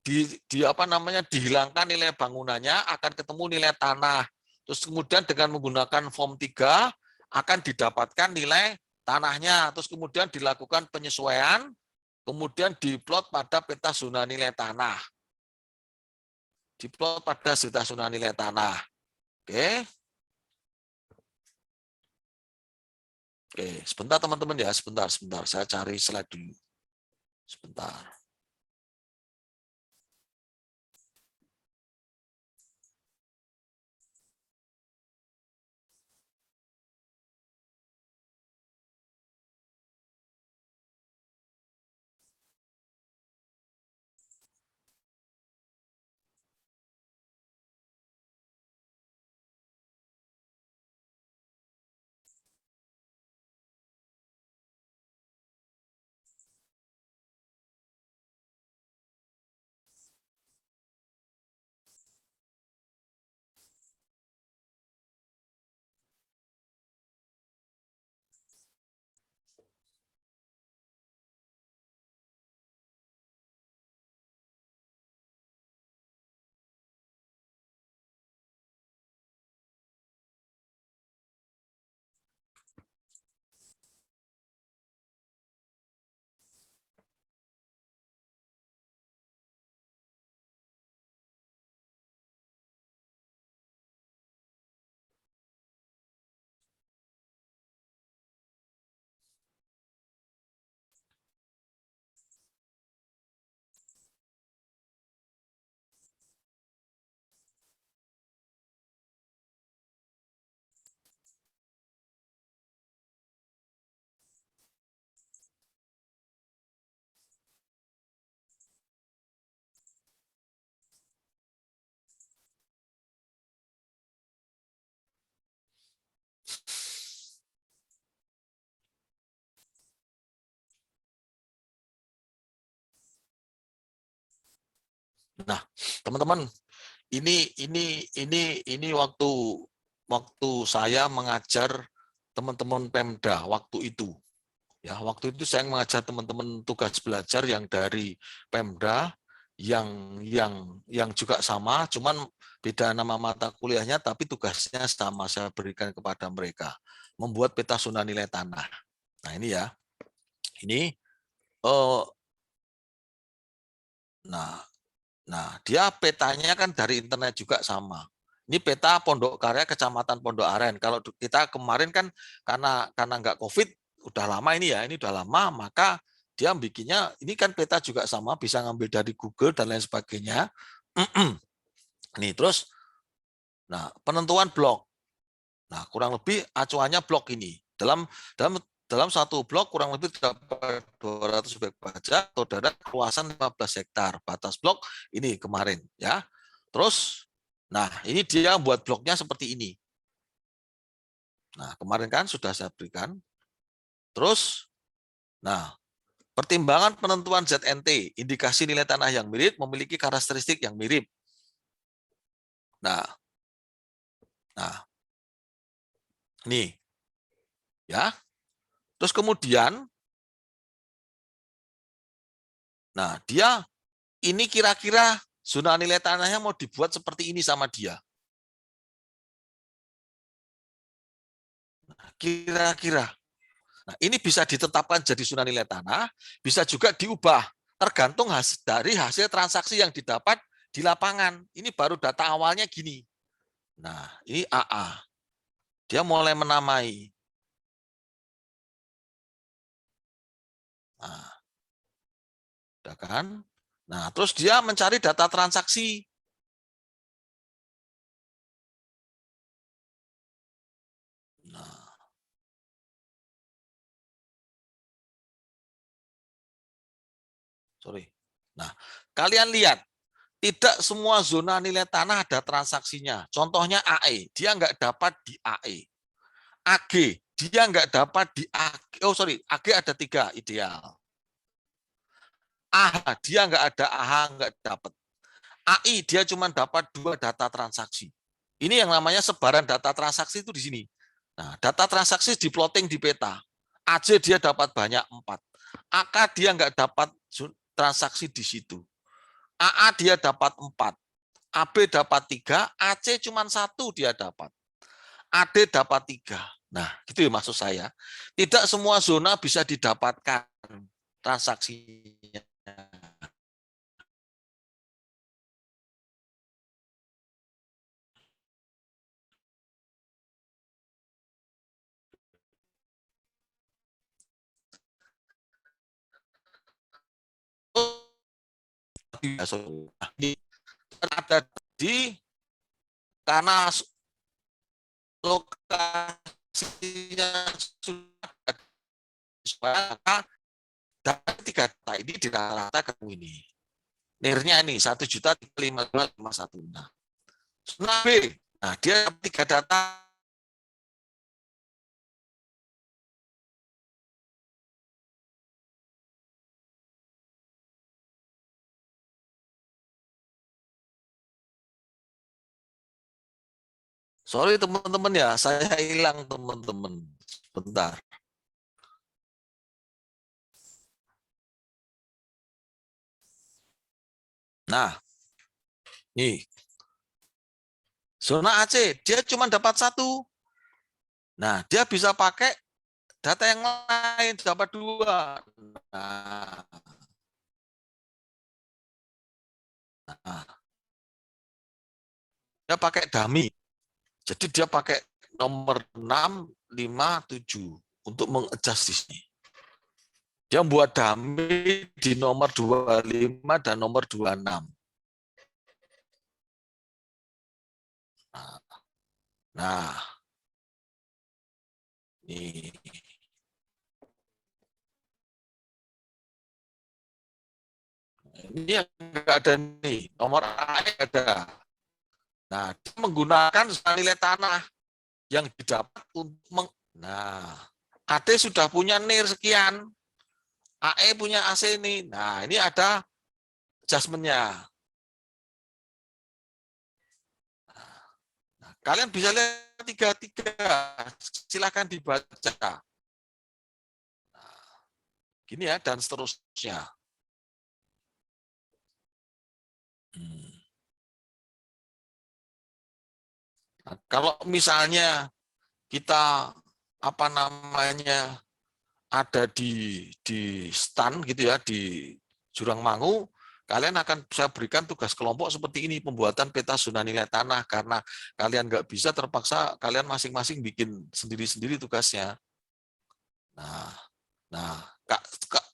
A: dihilangkan nilai bangunannya, akan ketemu nilai tanah. Terus kemudian dengan menggunakan form 3 akan didapatkan nilai tanahnya. Terus kemudian dilakukan penyesuaian, kemudian diplot pada peta zona nilai tanah. Diplot pada peta zona nilai tanah. Oke. Oke, sebentar teman-teman ya, sebentar. Saya cari slide dulu. Sebentar. Nah, teman-teman, ini waktu saya mengajar teman-teman Pemda waktu itu. Ya, waktu itu saya mengajar teman-teman tugas belajar yang dari Pemda yang juga sama, cuman beda nama mata kuliahnya tapi tugasnya sama, saya berikan kepada mereka. Membuat peta zona nilai tanah. Nah, ini ya. Ini Nah, dia petanya kan dari internet juga sama. Ini peta Pondok Karya Kecamatan Pondok Aren. Kalau kita kemarin kan karena nggak COVID, udah lama ini udah lama, maka dia bikinnya, ini kan peta juga sama, bisa ngambil dari Google dan lain sebagainya. Nih, terus, nah penentuan blok. Nah, kurang lebih acuannya blok ini. Dalam satu blok kurang lebih dapat 200 objek pajak atau darat luasan 15 hektar. Batas blok ini kemarin ya. Terus, nah ini dia buat bloknya seperti ini. Nah, kemarin kan sudah saya berikan. Terus, nah, pertimbangan penentuan ZNT, indikasi nilai tanah yang mirip memiliki karakteristik yang mirip. Nah, nih, ya. Terus kemudian, nah dia ini kira-kira zona nilai tanahnya mau dibuat seperti ini sama dia. Kira-kira. Nah, ini bisa ditetapkan jadi zona nilai tanah, bisa juga diubah tergantung dari hasil transaksi yang didapat di lapangan. Ini baru data awalnya gini. Nah, ini AA. Dia mulai menamai. Nah, udah kan? Nah, terus dia mencari data transaksi. Nah, sorry. Nah, kalian lihat, tidak semua zona nilai tanah ada transaksinya. Contohnya AE, dia nggak dapat di AE. AG, dia nggak dapat di AG. Oh, sorry, AG ada 3, ideal. AH, dia nggak ada AH, nggak dapat. AI, dia cuma dapat 2 data transaksi. Ini yang namanya sebaran data transaksi itu di sini. Nah, data transaksi di plotting di peta. AJ dia dapat banyak 4. AK dia nggak dapat transaksi di situ. AA dia dapat 4. AB dapat 3. AC cuma 1 dia dapat. AD dapat 3. Nah, gitu ya maksud saya. Tidak semua zona bisa didapatkan transaksinya. Ada di karena lokasinya sudah dari 3 data ini di rata ke ini. Nirnya ini 1.551. Nah, zona B, nah dia 3 data. Sorry teman-teman ya, saya hilang teman-teman. Bentar. Nah, nih. Zona AC, dia cuma dapat 1. Nah, dia bisa pakai data yang lain, dapat 2. Nah, dia pakai dummy. Jadi dia pakai nomor 6, 5, 7 untuk mengadjust di sini. Dia buat dummy di nomor 25 dan nomor 26. Nah, ini yang enggak ada nih, nomor A ada. Nah, dia menggunakan nilai tanah yang didapat untuk AD sudah punya NIR sekian, AE punya AC ini. Nah, ini ada adjustment-nya. Nah, kalian bisa lihat 3, silakan dibaca. Nah, gini ya, dan seterusnya. Nah, kalau misalnya kita ada di stand gitu ya, di Jurang Mangu, kalian akan saya berikan tugas kelompok seperti ini, pembuatan peta zona nilai tanah, karena kalian nggak bisa, terpaksa kalian masing-masing bikin sendiri-sendiri tugasnya.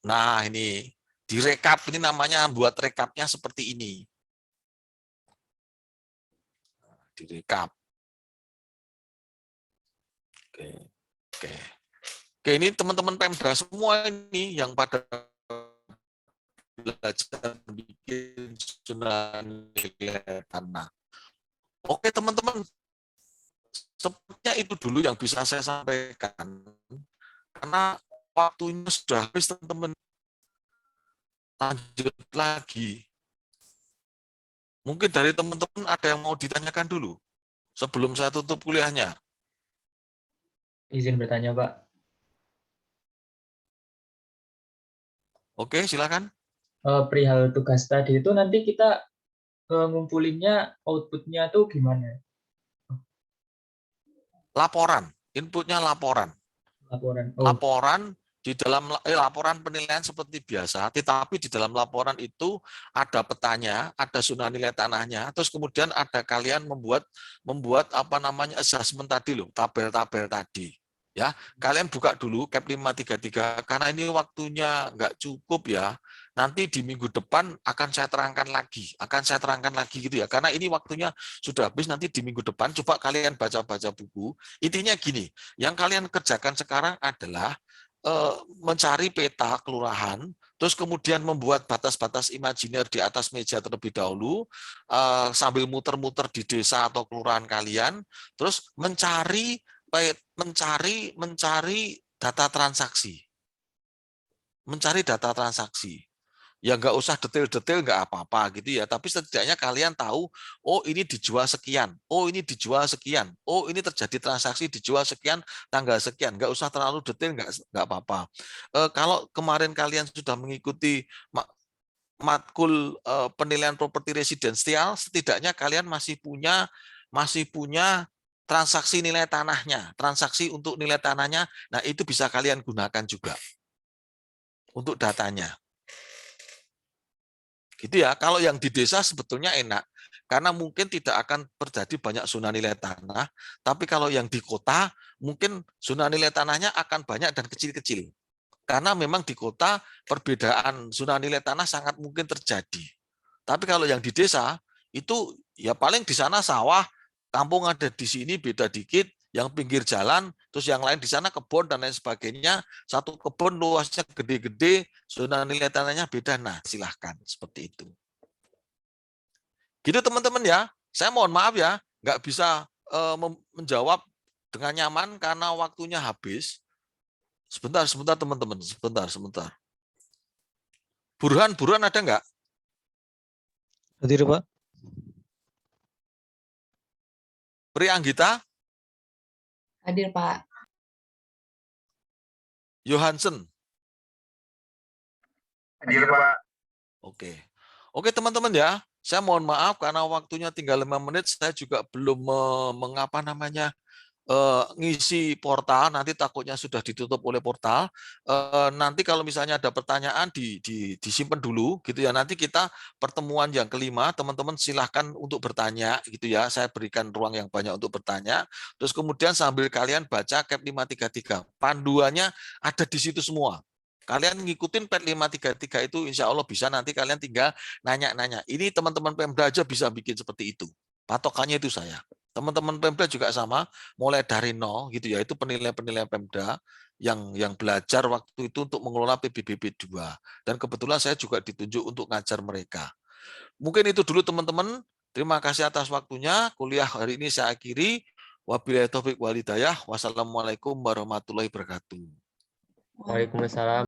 A: Nah ini direkap, ini namanya buat rekapnya seperti ini. Direkap. Oke, ini teman-teman Pemda semua ini yang pada belajar bikin zona nilai tanah. Oke teman-teman, Sepertinya itu dulu yang bisa saya sampaikan. Karena waktunya sudah habis, teman-teman. Lanjut lagi. Mungkin dari teman-teman ada yang mau ditanyakan dulu sebelum saya tutup kuliahnya.
D: Izin bertanya, Pak.
A: Oke, silakan.
D: Perihal tugas tadi itu nanti kita ngumpulinnya, outputnya tuh gimana?
A: Laporan, inputnya laporan.
D: Laporan.
A: Laporan di dalam laporan penilaian seperti biasa, tetapi di dalam laporan itu ada petanya, ada zona nilai tanahnya, terus kemudian ada kalian membuat apa namanya assessment tadi loh, tabel-tabel tadi. Ya, kalian buka dulu CAP 533 karena ini waktunya nggak cukup ya. Nanti di minggu depan akan saya terangkan lagi gitu ya. Karena ini waktunya sudah habis, nanti di minggu depan coba kalian baca-baca buku. Intinya gini, yang kalian kerjakan sekarang adalah mencari peta kelurahan, terus kemudian membuat batas-batas imajiner di atas meja terlebih dahulu, sambil muter-muter di desa atau kelurahan kalian, terus mencari data transaksi. Mencari data transaksi. Ya nggak usah detail-detail, nggak apa-apa gitu ya, tapi setidaknya kalian tahu, oh ini dijual sekian, oh ini dijual sekian, oh ini terjadi transaksi dijual sekian, tanggal sekian, nggak usah terlalu detail, nggak apa-apa. Kalau kemarin kalian sudah mengikuti matkul penilaian properti residensial, setidaknya kalian masih punya transaksi nilai tanahnya, transaksi untuk nilai tanahnya, nah itu bisa kalian gunakan juga untuk datanya. Gitu ya. Kalau yang di desa sebetulnya enak, karena mungkin tidak akan terjadi banyak zona nilai tanah, tapi kalau yang di kota, mungkin zona nilai tanahnya akan banyak dan kecil-kecil. Karena memang di kota perbedaan zona nilai tanah sangat mungkin terjadi. Tapi kalau yang di desa, itu ya paling di sana sawah, kampung ada di sini beda dikit, yang pinggir jalan, terus yang lain di sana kebun dan lain sebagainya, satu kebun luasnya gede-gede, zona nilai tanahnya beda, nah silahkan, seperti itu. Gitu teman-teman ya, saya mohon maaf ya, nggak bisa menjawab dengan nyaman karena waktunya habis. Sebentar teman-teman, sebentar. Burhan ada nggak?
E: Hadir, Pak.
A: Pri Anggita?
F: Hadir, Pak.
A: Johansen?
G: Hadir, Pak.
A: Oke teman-teman ya, saya mohon maaf karena waktunya tinggal 5 menit, saya juga belum mengapa namanya ngisi portal, nanti takutnya sudah ditutup oleh portal. Nanti kalau misalnya ada pertanyaan disimpan dulu gitu ya. Nanti kita pertemuan yang kelima, teman-teman silahkan untuk bertanya gitu ya. Saya berikan ruang yang banyak untuk bertanya. Terus kemudian sambil kalian baca CAP 533. Panduannya ada di situ semua. Kalian ngikutin PET 533 itu insya Allah bisa, nanti kalian tinggal nanya-nanya. Ini teman-teman Pemda aja bisa bikin seperti itu. Patokannya itu saya. Teman-teman Pemda juga sama, mulai dari nol gitu ya, itu penilaian Pemda yang belajar waktu itu untuk mengelola PBBB 2. Dan kebetulan saya juga ditunjuk untuk ngajar mereka. Mungkin itu dulu teman-teman. Terima kasih atas waktunya. Kuliah hari ini saya akhiri. Wabillahi taufiq wal hidayah. Wassalamualaikum warahmatullahi wabarakatuh.
D: Waalaikumsalam.